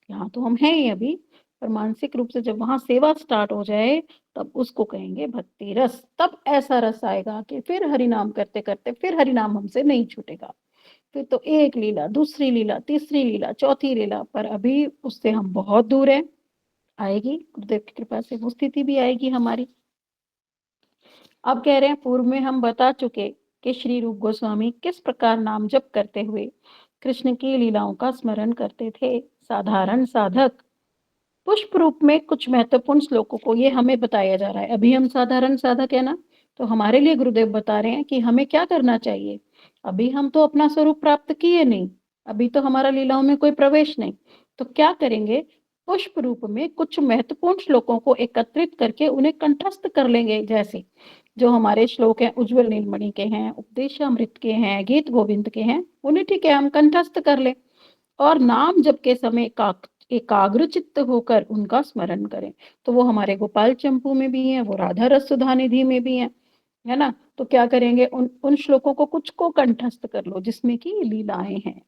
यहाँ तो हम हैं ही अभी, पर मानसिक रूप से जब वहां सेवा स्टार्ट हो जाए, तब उसको कहेंगे भक्ति रस। तब ऐसा रस आएगा कि फिर हरि नाम करते करते फिर हरि नाम हमसे नहीं छूटेगा। फिर तो एक लीला, दूसरी लीला, तीसरी लीला, चौथी लीला, पर अभी उससे हम बहुत दूर हैं। आएगी गुरुदेव की कृपा से, वो स्थिति भी आएगी हमारी। अब कह रहे हैं पूर्व में हम बता चुके कि श्री रूप गोस्वामी किस प्रकार नाम जप करते हुए कृष्ण की लीलाओं का स्मरण करते थे। साधारण साधक पुष्प रूप में कुछ महत्वपूर्ण श्लोकों को ये हमें बताया जा रहा है। अभी हम साधारण साधक है ना, तो हमारे लिए गुरुदेव बता रहे हैं कि हमें क्या करना चाहिए। अभी हम तो अपना स्वरूप प्राप्त किए नहीं, अभी तो हमारा लीलाओं में कोई प्रवेश नहीं, तो क्या करेंगे, पुष्प रूप में कुछ महत्वपूर्ण श्लोकों को एकत्रित करके उन्हें कंठस्थ कर लेंगे। जैसे जो हमारे श्लोक हैं उज्ज्वल नीलमणि के हैं, उपदेशामृत के हैं, गीत गोविंद के हैं, उन्हें ठीक है हम कंठस्थ कर लें और नाम जप के समय एकाग्र चित्त होकर उनका स्मरण करें। तो वो हमारे गोपाल चंपू में भी है, वो राधा रस सुधा निधि में भी है ना। तो क्या करेंगे, उन उन श्लोकों को कुछ को कंठस्थ कर लो जिसमें की लीलाएं हैं।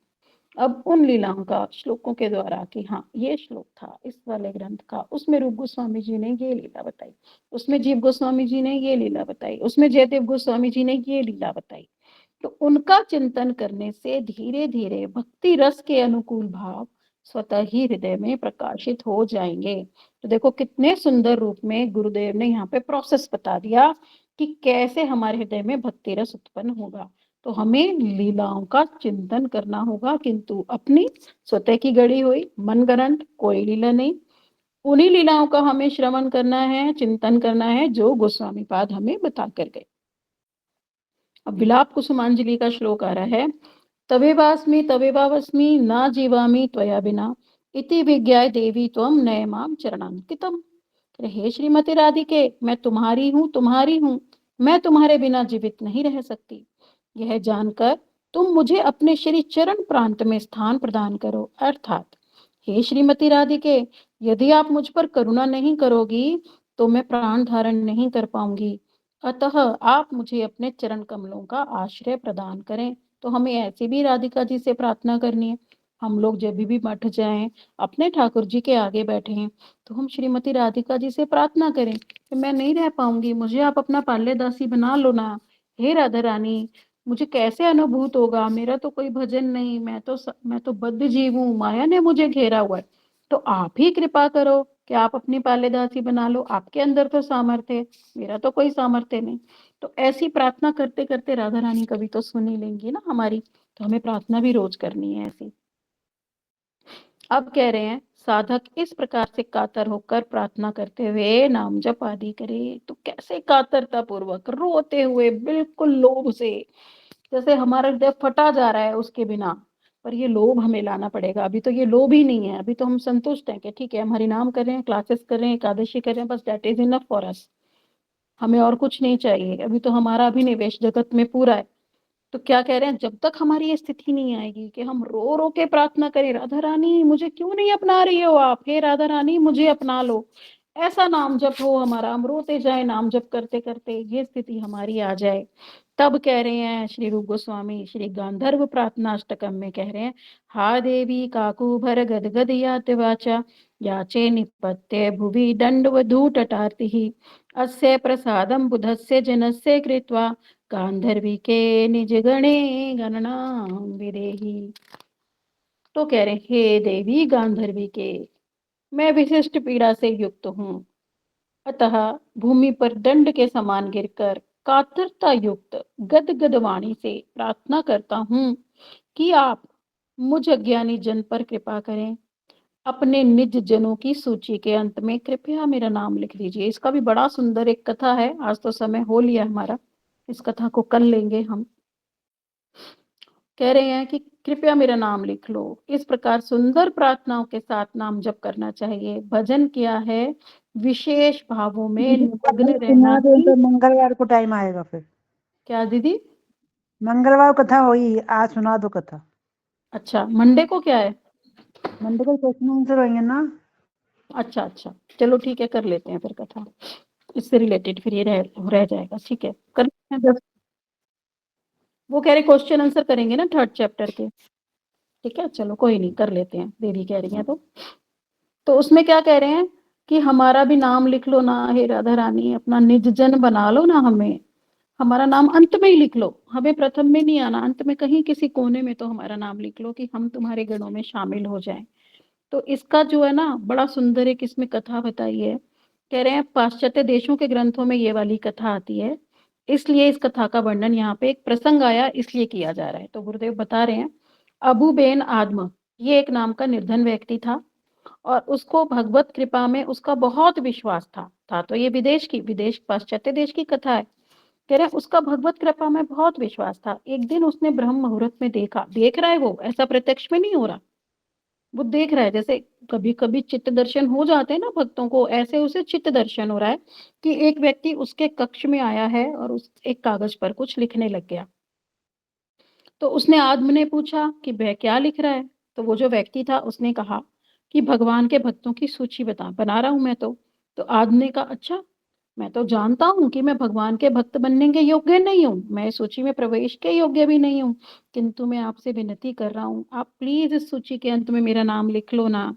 अब उन लीलाओं का श्लोकों के द्वारा कि हाँ ये श्लोक था इस वाले ग्रंथ का, उसमें रूप गोस्वामी जी ने ये लीला बताई, उसमें जीव गोस्वामी जी ने ये लीला बताई, उसमें जयदेव गोस्वामी जी ने ये लीला बताई। तो उनका चिंतन करने से धीरे धीरे भक्ति रस के अनुकूल भाव स्वतः ही हृदय में प्रकाशित हो जाएंगे। तो देखो कितने सुंदर रूप में गुरुदेव ने यहाँ पे प्रोसेस बता दिया कि कैसे हमारे हृदय में भक्ति रस उत्पन्न होगा। तो हमें लीलाओं का चिंतन करना होगा, किंतु अपनी स्वतः की गढ़ी हुई मनगढ़ंत कोई लीला नहीं, उन्हीं लीलाओं का हमें श्रवण करना है, चिंतन करना है जो गोस्वामी पाद हमें बता कर गए। अब विलाप कुसुमांजलि का श्लोक आ रहा है, तवेवास्मि न जीवामि त्वया बिना इति विज्ञाय देवी त्वं नय माम चरणान्कितम। हे श्रीमती राधिके, मैं तुम्हारी हूँ, मैं तुम्हारे बिना जीवित नहीं रह सकती। यह जानकर तुम मुझे अपने श्री चरण प्रांत में स्थान प्रदान करो। अर्थात हे श्रीमती राधिके, यदि आप मुझ पर करुणा नहीं करोगी तो मैं प्राण धारण नहीं कर पाऊंगी, अतः आप मुझे अपने चरण कमलों का आश्रय प्रदान करें। तो हमें ऐसी भी राधिका जी से प्रार्थना करनी है। हम लोग जब भी मठ जाएं, अपने ठाकुर जी के आगे बैठे हैं, तो हम श्रीमती राधिका जी से प्रार्थना करें कि मैं नहीं रह पाऊंगी, मुझे आप अपना पाल्य दासी बना लो ना। हे राधा रानी, मुझे कैसे अनुभूत होगा, मेरा तो कोई भजन नहीं, मैं तो बद्ध जीव हूँ, माया ने मुझे घेरा हुआ है। तो आप ही कृपा करो कि आप अपनी पाल्य दासी बना लो, आपके अंदर तो सामर्थ्य है, मेरा तो कोई सामर्थ्य नहीं। तो ऐसी प्रार्थना करते करते राधा रानी कभी तो सुन ही लेंगी ना हमारी। तो हमें प्रार्थना भी रोज करनी है ऐसी। अब कह रहे हैं, साधक इस प्रकार से कातर होकर प्रार्थना करते हुए नाम जप आदि करे। तो कैसे कातरता पूर्वक, रोते हुए, बिल्कुल लोभ से, जैसे हमारा हृदय फटा जा रहा है उसके बिना। पर ये लोभ हमें लाना पड़ेगा। अभी तो ये लोभ ही नहीं है, अभी तो हम संतुष्ट हैं कि ठीक है हम हरि नाम कर रहे हैं, क्लासेस कर रहे हैं, एकादशी कर रहे हैं, बस that is enough for us. हमें और कुछ नहीं चाहिए। अभी तो हमारा अभिनिवेश जगत में पूरा है। तो क्या कह रहे हैं, जब तक हमारी ये स्थिति नहीं आएगी कि हम रो रो के प्रार्थना करें, राधा रानी मुझे क्यों नहीं अपना रही हो आप, हे राधा रानी मुझे अपना लो, ऐसा नाम जप हो हमारा, हम रोते जाए नाम जप करते करते, ये स्थिति हमारी आ जाए। तब कह रहे हैं श्री रूप गोस्वामी श्री गांधर्व प्रार्थना अष्टकम में कह रहे हैं, हा देवी काकू भर गद गद यात वाचा याचे निपत्य भुवि दंडवधूटटार्तिः अस्य प्रसादम बुधस्य जनस्य कृत्वा गांधर्विके निज गणे गणना विदेही। तो कह रहे हे देवी गांधर्विके, मैं विशिष्ट पीड़ा से युक्त हूँ, अतः भूमि पर दंड के समान गिरकर कातरता युक्त गदगद वाणी से प्रार्थना करता हूँ कि आप मुझ अज्ञानी जन पर कृपा करें। अपने निज जनों की सूची के अंत में कृपया मेरा नाम लिख दीजिए। इसका भी बड़ा सुंदर एक कथा है। आज तो समय हो लिया हमारा, इस कथा को कल लेंगे हम। कह रहे हैं कि कृपया मेरा नाम लिख लो। इस प्रकार सुंदर प्रार्थनाओं के साथ नाम जप करना चाहिए। भजन किया है विशेष भावों में निमग्न रहना सुना दो ही। तो मंगलवार को टाइम आएगा फिर। क्या दीदी? मंगलवार को कथा हुई, आज सुना दो कथा। अच्छा, मंडे को क्या है? मंडे को क्वेश्चन आंसर होंगे ना। अच्छा अच्छा, चलो ठीक है, कर लेते हैं फिर कथा, इससे रिलेटेड फिर ये रह जाएगा। ठीक है, कर लेते हैं 10। वो कह रहे क्वेश्चन आंसर करेंगे ना थर्ड चैप्टर के। ठीक है, चलो कोई नहीं, कर लेते हैं, दीदी कह रही हैं तो उसमें क्या कह रहे हैं कि हमारा भी नाम लिख लो ना हे राधा रानी, अपना निज जन बना लो ना हमें। हमारा नाम अंत में ही लिख लो, हमें प्रथम में नहीं आना, अंत में कहीं किसी कोने में तो हमारा नाम लिख लो कि हम तुम्हारे गणों में शामिल हो जाएं। तो इसका जो है ना बड़ा सुंदर एक इसमें कथा बताई है। कह रहे हैं पाश्चात्य देशों के ग्रंथों में ये वाली कथा आती है, इसलिए इस कथा का वर्णन यहाँ पे एक प्रसंग आया इसलिए किया जा रहा है। तो गुरुदेव बता रहे हैं, अबू बेन आदम, ये एक नाम का निर्धन व्यक्ति था और उसको भगवत कृपा में उसका बहुत विश्वास था। तो ये विदेश पाश्चात्य देश की कथा है। कह रहे हैं उसका भगवत कृपा में बहुत विश्वास था। एक दिन उसने ब्रह्म मुहूर्त में देखा, देख रहा है वो, ऐसा प्रत्यक्ष में नहीं हो रहा, वो देख रहा है, जैसे कभी-कभी चित्त दर्शन हो जाते हैं ना भक्तों को, ऐसे उसे चित्त दर्शन हो रहा है कि एक व्यक्ति उसके कक्ष में आया है और उस एक कागज पर कुछ लिखने लग गया। तो उसने आदमी ने पूछा कि वह क्या लिख रहा है? तो वो जो व्यक्ति था उसने कहा कि भगवान के भक्तों की सूची बना रहा हूँ मैं तो। तो आदमी ने कहा, अच्छा, मैं तो जानता हूँ कि मैं भगवान के भक्त बनने के योग्य नहीं हूँ, मैं इस सूची में प्रवेश के योग्य भी नहीं हूँ, किंतु मैं आपसे विनती कर रहा हूँ, आप प्लीज इस सूची के अंत में मेरा नाम लिख लो ना।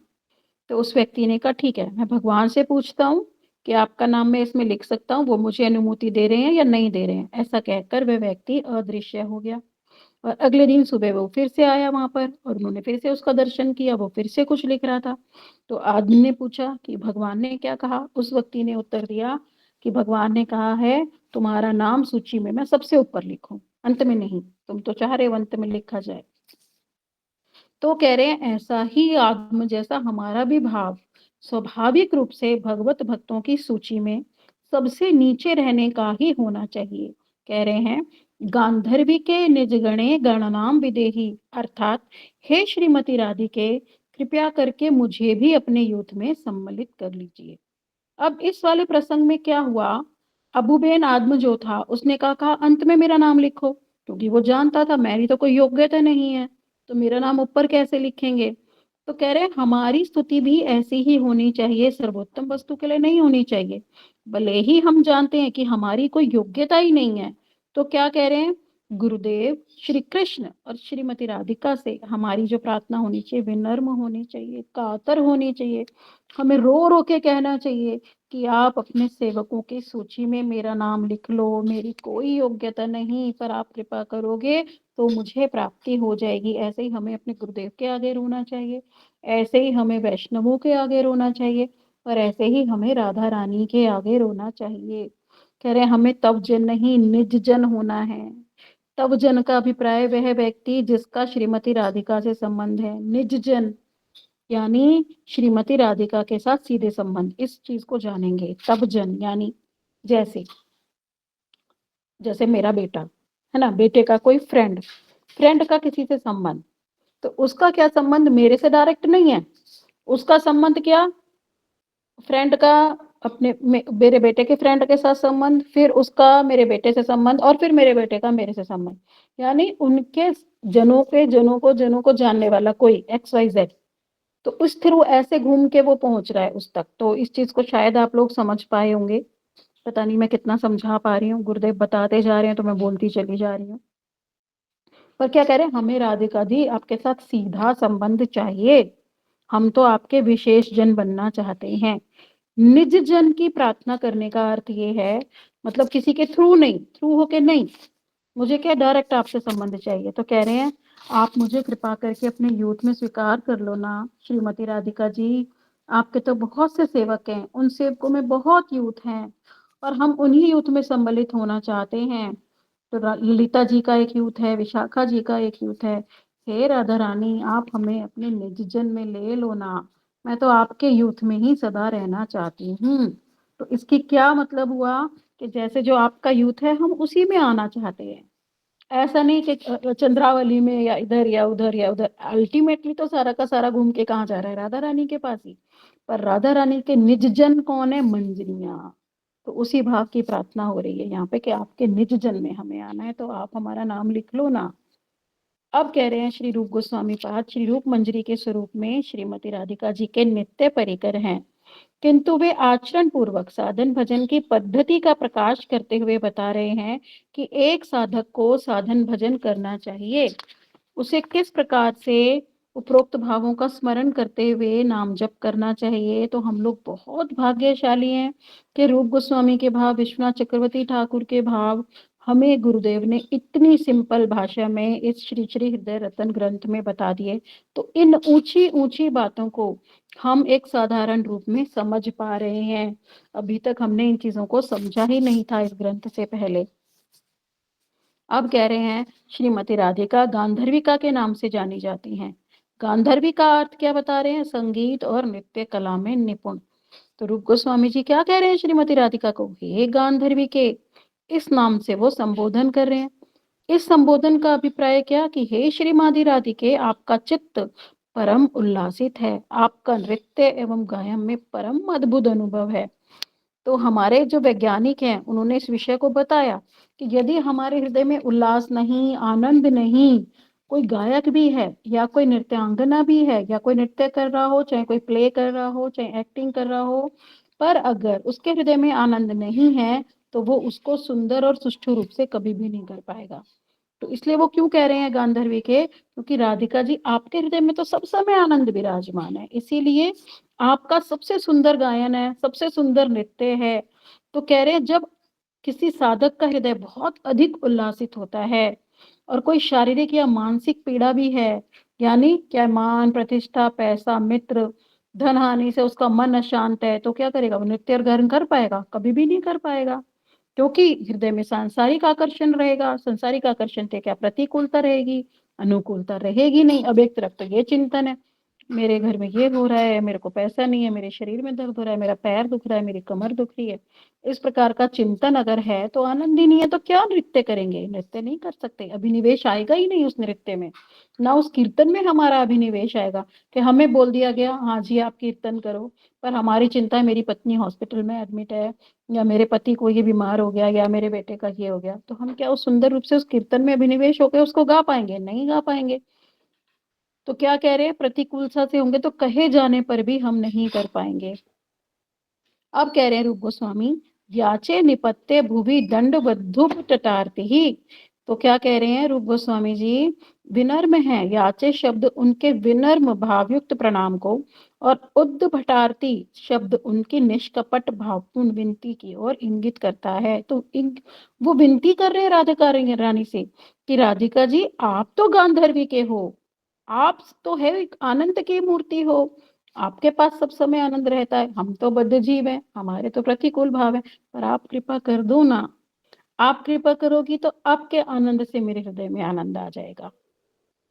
तो उस व्यक्ति ने कहा, ठीक है, मैं भगवान से पूछता हूँ कि आपका नाम मैं इसमें लिख सकता हूँ, वो मुझे अनुमति दे रहे हैं या नहीं दे रहे हैं। ऐसा कहकर वह व्यक्ति अदृश्य हो गया। और अगले दिन सुबह वो फिर से आया वहां पर और उन्होंने फिर से उसका दर्शन किया, वो फिर से कुछ लिख रहा था। तो आदमी ने पूछा कि भगवान ने क्या कहा? उस व्यक्ति ने उत्तर दिया कि भगवान ने कहा है तुम्हारा नाम सूची में मैं सबसे ऊपर लिखूं, अंत में नहीं। तुम तो चाह रहे हो अंत में लिखा जाए। तो कह रहे हैं ऐसा ही आत्म जैसा हमारा भी भाव स्वाभाविक रूप से भगवत भक्तों की सूची में सबसे नीचे रहने का ही होना चाहिए। कह रहे हैं गांधर्वी के निज गणे गणनाम विदेही, अर्थात हे श्रीमती राधिके, कृपया करके मुझे भी अपने यूथ में सम्मिलित कर लीजिए। अब इस वाले प्रसंग में क्या हुआ? अबूबेन आदम जो था उसने कहा अंत में मेरा नाम लिखो, क्योंकि वो जानता था मेरी तो कोई योग्यता नहीं है, तो मेरा नाम ऊपर कैसे लिखेंगे? तो कह रहे हैं हमारी स्तुति भी ऐसी ही होनी चाहिए, सर्वोत्तम वस्तु के लिए नहीं होनी चाहिए। भले ही हम जानते हैं कि हमारी कोई योग्यता ही नहीं है, तो क्या कह रहे हैं? गुरुदेव श्री कृष्ण और श्रीमती राधिका से हमारी जो प्रार्थना होनी चाहिए विनम्र होनी चाहिए, कातर होनी चाहिए। हमें रो रो के कहना चाहिए कि आप अपने सेवकों की सूची में मेरा नाम लिख लो, मेरी कोई योग्यता नहीं, पर आप कृपा करोगे तो मुझे प्राप्ति हो जाएगी। ऐसे ही हमें अपने गुरुदेव के आगे रोना चाहिए, ऐसे ही हमें वैष्णवों के आगे रोना चाहिए, और ऐसे ही हमें राधा रानी के आगे रोना चाहिए। कह रहे हैं हमें तव जन नहीं निज जन होना है। तव जन का अभिप्राय वह व्यक्ति जिसका श्रीमती राधिका से संबंध है, निज जन यानी श्रीमती राधिका के साथ सीधे संबंध, इस चीज को जानेंगे। तब जन यानी जैसे जैसे मेरा बेटा है ना, बेटे का कोई फ्रेंड, फ्रेंड का किसी से संबंध, तो उसका क्या संबंध मेरे से डायरेक्ट नहीं है, उसका संबंध क्या, फ्रेंड का अपने मेरे बेटे के फ्रेंड के साथ संबंध, फिर उसका मेरे बेटे से संबंध, और फिर मेरे बेटे का मेरे से संबंध, यानी उनके जनों के जनों को जानने वाला कोई XYZ। तो उस थ्रू ऐसे घूम के वो पहुंच रहा है उस तक। तो इस चीज को शायद आप लोग समझ पाए होंगे। पता नहीं मैं कितना समझा पा रही हूँ, गुरुदेव बताते जा रहे हैं तो मैं बोलती चली जा रही हूँ। पर क्या कह रहे हैं, हमें राधिका जी आपके साथ सीधा संबंध चाहिए, हम तो आपके विशेष जन बनना चाहते हैं। निज जन की प्रार्थना करने का अर्थ ये है, मतलब किसी के थ्रू नहीं, थ्रू होके नहीं, मुझे क्या डायरेक्ट आपसे संबंध चाहिए। तो कह रहे हैं आप मुझे कृपा करके अपने यूथ में स्वीकार कर लो ना श्रीमती राधिका जी। आपके तो बहुत से सेवक हैं, उन सेवकों में बहुत यूथ हैं और हम उन्हीं यूथ में सम्मिलित होना चाहते हैं। तो ललिता जी का एक यूथ है, विशाखा जी का एक यूथ है। हे राधा रानी, आप हमें अपने निज जन में ले लो ना, मैं तो आपके यूथ में ही सदा रहना चाहती हूँ। तो इसकी क्या मतलब हुआ कि जैसे जो आपका यूथ है हम उसी में आना चाहते हैं। ऐसा नहीं कि चंद्रावली में या इधर या उधर या उधर, अल्टीमेटली तो सारा का सारा घूम के कहाँ जा रहा है, राधा रानी के पास ही। पर राधा रानी के निज जन कौन है? मंजरियां। तो उसी भाव की प्रार्थना हो रही है यहाँ पे कि आपके निज जन में हमें आना है, तो आप हमारा नाम लिख लो ना। अब कह रहे हैं श्री रूप गोस्वामी पाद श्री रूप मंजरी के स्वरूप में श्रीमती राधिका जी के नित्य परिकर हैं, किंतु वे आचरण पूर्वक साधन भजन की पद्धति का प्रकाश करते हुए बता रहे हैं कि एक साधक को साधन भजन करना चाहिए, उसे किस प्रकार से उपरोक्त भावों का स्मरण करते हुए नाम जप करना चाहिए। तो हम लोग बहुत भाग्यशाली हैं कि रूप गोस्वामी के भाव, विश्वनाथ चक्रवर्ती ठाकुर के भाव हमें गुरुदेव ने इतनी सिंपल भाषा में इस श्री श्री हृदय रतन ग्रंथ में बता दिए। तो इन ऊंची ऊंची बातों को हम एक साधारण रूप में समझ पा रहे हैं। अभी तक हमने इन चीजों को समझा ही नहीं था इस ग्रंथ से पहले। अब कह रहे हैं श्रीमती राधिका गांधर्विका के नाम से जानी जाती हैं। गांधर्वी का अर्थ क्या बता रहे हैं? संगीत और नृत्य कला में निपुण। तो रूप गोस्वामी जी क्या कह रहे हैं श्रीमती राधिका को? हे गांधर्वी के, इस नाम से वो संबोधन कर रहे हैं। इस संबोधन का अभिप्राय क्या कि हे श्रीमती राधिके, आपका चित्त परम उल्लासित है, आपका नृत्य एवं गायन में परम अद्भुत अनुभव है। तो हमारे जो वैज्ञानिक हैं उन्होंने इस विषय को बताया कि यदि हमारे हृदय में उल्लास नहीं, आनंद नहीं, कोई गायक भी है या कोई नृत्यांगना भी है या कोई नृत्य कर रहा हो, चाहे कोई प्ले कर रहा हो, चाहे एक्टिंग कर रहा हो, पर अगर उसके हृदय में आनंद नहीं है तो वो उसको सुंदर और सुष्ठु रूप से कभी भी नहीं कर पाएगा। तो इसलिए वो क्यों कह रहे हैं गांधर्वी के, क्योंकि राधिका जी आपके हृदय में तो सब समय आनंद विराजमान है, इसीलिए आपका सबसे सुंदर गायन है, सबसे सुंदर नृत्य है। तो कह रहे हैं जब किसी साधक का हृदय बहुत अधिक उल्लासित होता है और कोई शारीरिक या मानसिक पीड़ा भी है, यानी क्या मान प्रतिष्ठा पैसा मित्र धन हानि से उसका मन अशांत है, तो क्या करेगा वो नृत्य और गायन कर पाएगा? कभी भी नहीं कर पाएगा, क्योंकि हृदय में सांसारिक आकर्षण रहेगा। सांसारिक आकर्षण से क्या प्रतिकूलता रहेगी, अनुकूलता रहेगी नहीं। अब एक तरफ तो ये चिंतन है, मेरे घर में ये हो रहा है, मेरे को पैसा नहीं है, मेरे शरीर में दर्द हो रहा है, मेरा पैर दुख रहा है, मेरी कमर दुख रही है, इस प्रकार का चिंतन अगर है तो आनंद ही नहीं है, तो क्या नृत्य करेंगे? नृत्य नहीं कर सकते, अभिनिवेश आएगा ही नहीं उस नृत्य में, ना उस कीर्तन में हमारा अभिनिवेश आएगा। कि हमें बोल दिया गया हाँ जी आप कीर्तन करो, पर हमारी चिंता है मेरी पत्नी हॉस्पिटल में एडमिट है, या मेरे पति को ये बीमार हो गया, या मेरे बेटे का ये हो गया, तो हम क्या उस सुंदर रूप से उस कीर्तन में अभिनिवेश होकर उसको गा पाएंगे? नहीं गा पाएंगे। तो क्या कह रहे हैं, प्रतिकूलता से होंगे तो कहे जाने पर भी हम नहीं कर पाएंगे। अब कह रहे हैं रूप गोस्वामी, याचे निपत्ते भुवि दंड बद्धुप टटारती ही। तो क्या कह रहे हैं रूप गोस्वामी जी, विनम्र है, याचे शब्द उनके विनम्र भावयुक्त प्रणाम को, और उद्भटारती शब्द उनकी निष्कपट भावपूर्ण विनती की ओर इंगित करता है। तो वो विनती कर रहे हैं राधिका रानी से कि राधिका जी आप तो गांधर्वी के हो, आप तो है एक आनंद की मूर्ति हो, आपके पास सब समय आनंद रहता है, हम तो बद्ध जीव हैं, हमारे तो प्रतिकूल भाव है, पर आप कृपा कर दो ना, आप कृपा करोगी तो आपके आनंद से मेरे हृदय में आनंद आ जाएगा।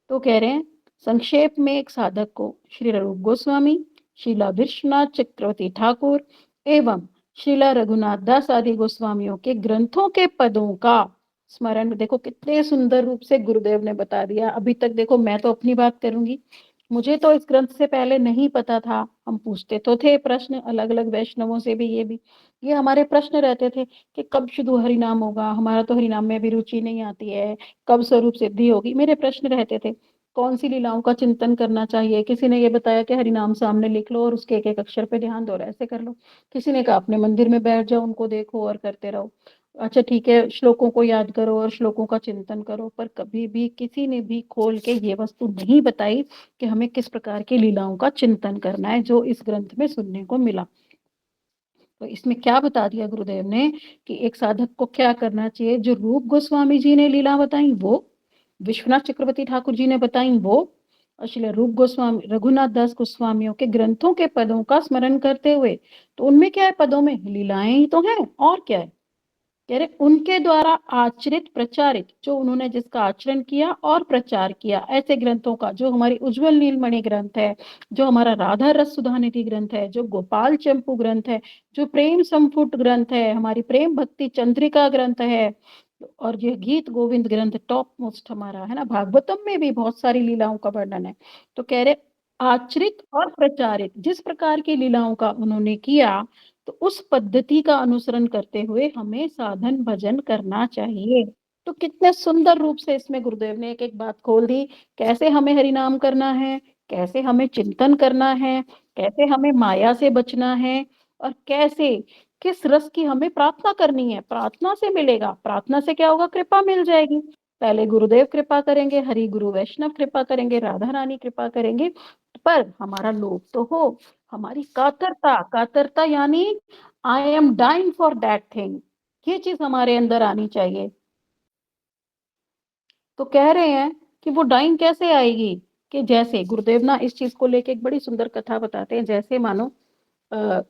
तो कह रहे हैं संक्षेप में एक साधक को श्री रूप गोस्वामी, श्रीला विश्वनाथ चक्रवर्ती ठाकुर एवं श्रीला रघुनाथ दास आदि गोस्वामियों के ग्रंथों के पदों का स्मरण, देखो कितने सुंदर रूप से गुरुदेव ने बता दिया। अभी तक देखो मैं तो अपनी बात करूंगी, मुझे तो इस ग्रंथ से पहले नहीं पता था, हम पूछते तो थे प्रश्न अलग अलग वैष्णवों से भी, ये हमारे प्रश्न रहते थे कि कब शुद्ध हरिनाम होगा, हमारा तो हरिनाम में भी रुचि नहीं आती है, कब स्वरूप सिद्धि होगी, मेरे प्रश्न रहते थे। कौन सी लीलाओं का चिंतन करना चाहिए, किसी ने ये बताया कि हरिनाम सामने लिख लो और उसके एक एक अक्षर पे ध्यान दो, ऐसे कर लो। किसी ने कहा अपने मंदिर में बैठ जाओ, उनको देखो और करते रहो। अच्छा ठीक है, श्लोकों को याद करो और श्लोकों का चिंतन करो, पर कभी भी किसी ने भी खोल के ये वस्तु नहीं बताई कि हमें किस प्रकार की लीलाओं का चिंतन करना है, जो इस ग्रंथ में सुनने को मिला। तो इसमें क्या बता दिया गुरुदेव ने कि एक साधक को क्या करना चाहिए, जो रूप गोस्वामी जी ने लीला बताई वो, विश्वनाथ चक्रवर्ती ठाकुर जी ने बताई वो, और श्री रूप गोस्वामी रघुनाथ दास गोस्वामियों के ग्रंथों के पदों का स्मरण करते हुए, तो उनमें क्या है, पदों में लीलाएं ही तो हैं और क्या है, कह रहे उनके द्वारा आचरित प्रचारित, जो उन्होंने जिसका आचरण किया और प्रचार किया, ऐसे ग्रंथों का, जो हमारी उज्जवल नीलमणि ग्रंथ है, जो हमारा राधा रस सुधा निधि ग्रंथ है, जो गोपाल चंपू ग्रंथ है, जो प्रेम संपुट ग्रंथ है, हमारी प्रेम भक्ति चंद्रिका ग्रंथ है, और ये गीत गोविंद ग्रंथ टॉप मोस्ट हमारा है ना, भागवतम में भी बहुत सारी लीलाओं का वर्णन है। तो कह रहे आचरित और प्रचारित जिस प्रकार की लीलाओं का उन्होंने किया, तो उस पद्धति का अनुसरण करते हुए हमें साधन भजन करना चाहिए। तो कितने सुंदर रूप से इसमें गुरुदेव ने एक एक बात खोल दी, कैसे हमें हरिनाम करना है, कैसे हमें चिंतन करना है, कैसे हमें माया से बचना है, और कैसे किस रस की हमें प्रार्थना करनी है। प्रार्थना से मिलेगा, प्रार्थना से क्या होगा, कृपा मिल जाएगी। पहले गुरुदेव कृपा करेंगे, हरि गुरु वैष्णव कृपा करेंगे, राधा रानी कृपा करेंगे, पर हमारा लोभ तो हो, हमारी कातरता, कातरता यानी I am dying for that thing, ये चीज हमारे अंदर आनी चाहिए। तो कह रहे हैं कि वो डाइंग कैसे आएगी, कि जैसे गुरुदेव ना इस चीज को लेके एक बड़ी सुंदर कथा बताते हैं, जैसे मानो आ,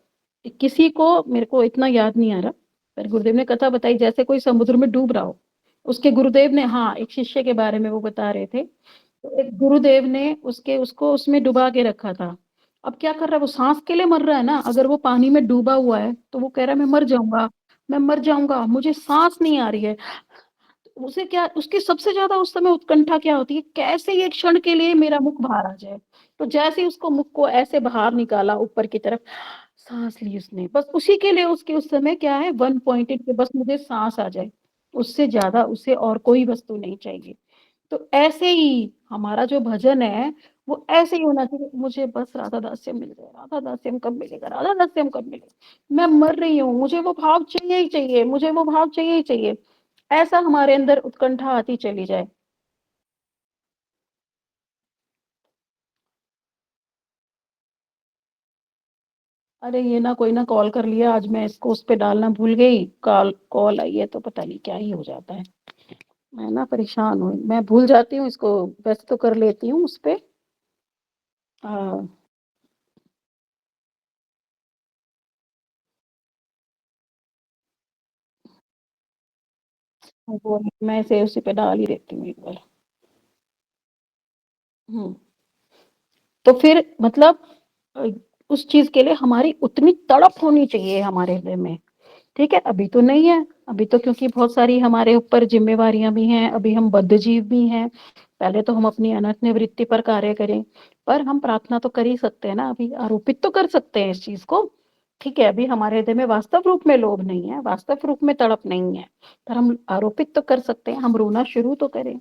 किसी को, मेरे को इतना याद नहीं आ रहा, पर गुरुदेव ने कथा बताई, जैसे कोई समुद्र में डूब रहा हो, उसके गुरुदेव ने, हाँ एक शिष्य के बारे में वो बता रहे थे, तो एक गुरुदेव ने उसको उसमें डुबा के रखा था। अब क्या कर रहा है, वो सांस के लिए मर रहा है ना, अगर वो पानी में डूबा हुआ है तो वो कह रहा है मैं मर जाऊंगा, मैं मर जाऊंगा, मुझे सांस नहीं आ रही है। उसे क्या, उसकी सबसे ज्यादा उस समय उत्कंठा क्या होती है, कैसे ये क्षण के लिए मेरा मुख बाहर आ जाए, तो जैसे ही उसको मुख को ऐसे बाहर निकाला ऊपर की तरफ, साँस ली उसने, बस उसी के लिए उसके उस समय क्या है, वन पॉइंटेड कि बस मुझे साँस आ जाए, उससे ज़्यादा उसे और कोई वस्तु नहीं चाहिए। तो ऐसे ही हमारा जो भजन है, वो ऐसे ही होना चाहिए, मुझे बस राधा दास्यम मिल जाए, राधा दास्यम कब मिलेगा, राधा दास्यम कब मिलेगा? मैं मर रही हूँ, मुझे वो भाव चाहिए ही चाहिए, मुझे वो भाव चाहिए ही चाहिए। ऐसा हमारे अंदर उत्कंठा आती चली जाए। अरे ये ना कोई ना कॉल कर लिया, आज मैं इसको उस पे डालना भूल गई, कॉल कॉल आई है तो पता नहीं क्या ही हो जाता है। मैं ना परेशान हूँ, मैं भूल जाती हूँ इसको, वैसे तो कर लेती हूँ उस पे। हाँ, वो मैं इसे उसी पे डाल ही देती हूँ एक बार। हम्म। तो फिर मतलब अ, उस चीज के लिए हमारी उतनी तड़प होनी चाहिए हमारे हृदय में। ठीक है, अभी तो नहीं है, अभी तो क्योंकि बहुत सारी हमारे ऊपर जिम्मेवारियां भी हैं, अभी हम बद्धजीव भी हैं। पहले तो हम अपनी अनंत निवृत्ति पर कार्य करें, पर हम प्रार्थना तो कर ही सकते हैं ना, अभी आरोपित तो कर सकते हैं इस चीज को। ठीक है, अभी हमारे हृदय में वास्तव रूप में लोभ नहीं है, वास्तव रूप में तड़प नहीं है, पर हम आरोपित तो कर सकते हैं, हम रोना शुरू तो करें।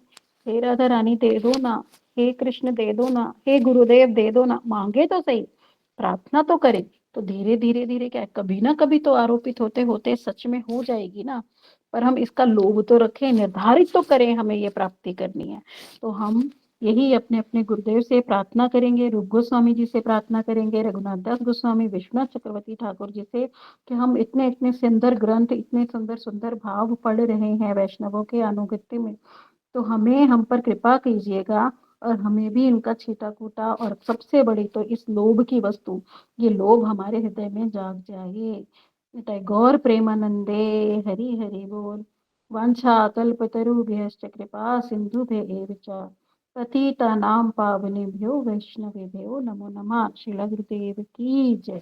हे राधा रानी दे दो ना, हे कृष्ण दे दो ना, हे गुरुदेव दे दो ना, मांगे तो सही, प्रार्थना तो करें। तो धीरे धीरे धीरे क्या है, कभी ना कभी तो आरोपित होते होते सच में हो जाएगी ना। पर हम इसका लोभ तो रखें, निर्धारित तो करें हमें ये प्राप्ति करनी है। तो हम यही अपने अपने गुरुदेव से प्रार्थना करेंगे, रूप गोस्वामी जी से प्रार्थना करेंगे, रघुनाथ दास गोस्वामी, विश्वनाथ चक्रवर्ती ठाकुर जी से, कि हम इतने इतने सुंदर ग्रंथ, इतने सुंदर सुंदर भाव पढ़ रहे हैं वैष्णवों के अनुगत्य में, तो हमें हम पर कृपा कीजिएगा, और हमें भी इनका छीटा कूटा, और सबसे बड़ी तो इस लोभ की वस्तु, ये लोभ हमारे हृदय में जाग जाए। गौर प्रेमानंदे, हरि हरि बोल। वांछा कल्पतरुभ्यश्च कृपा सिंधुभ्य च पतितानां पावनेभ्यो वैष्णवेभ्यो नमो नमः। श्रील गुरुदेव की जय।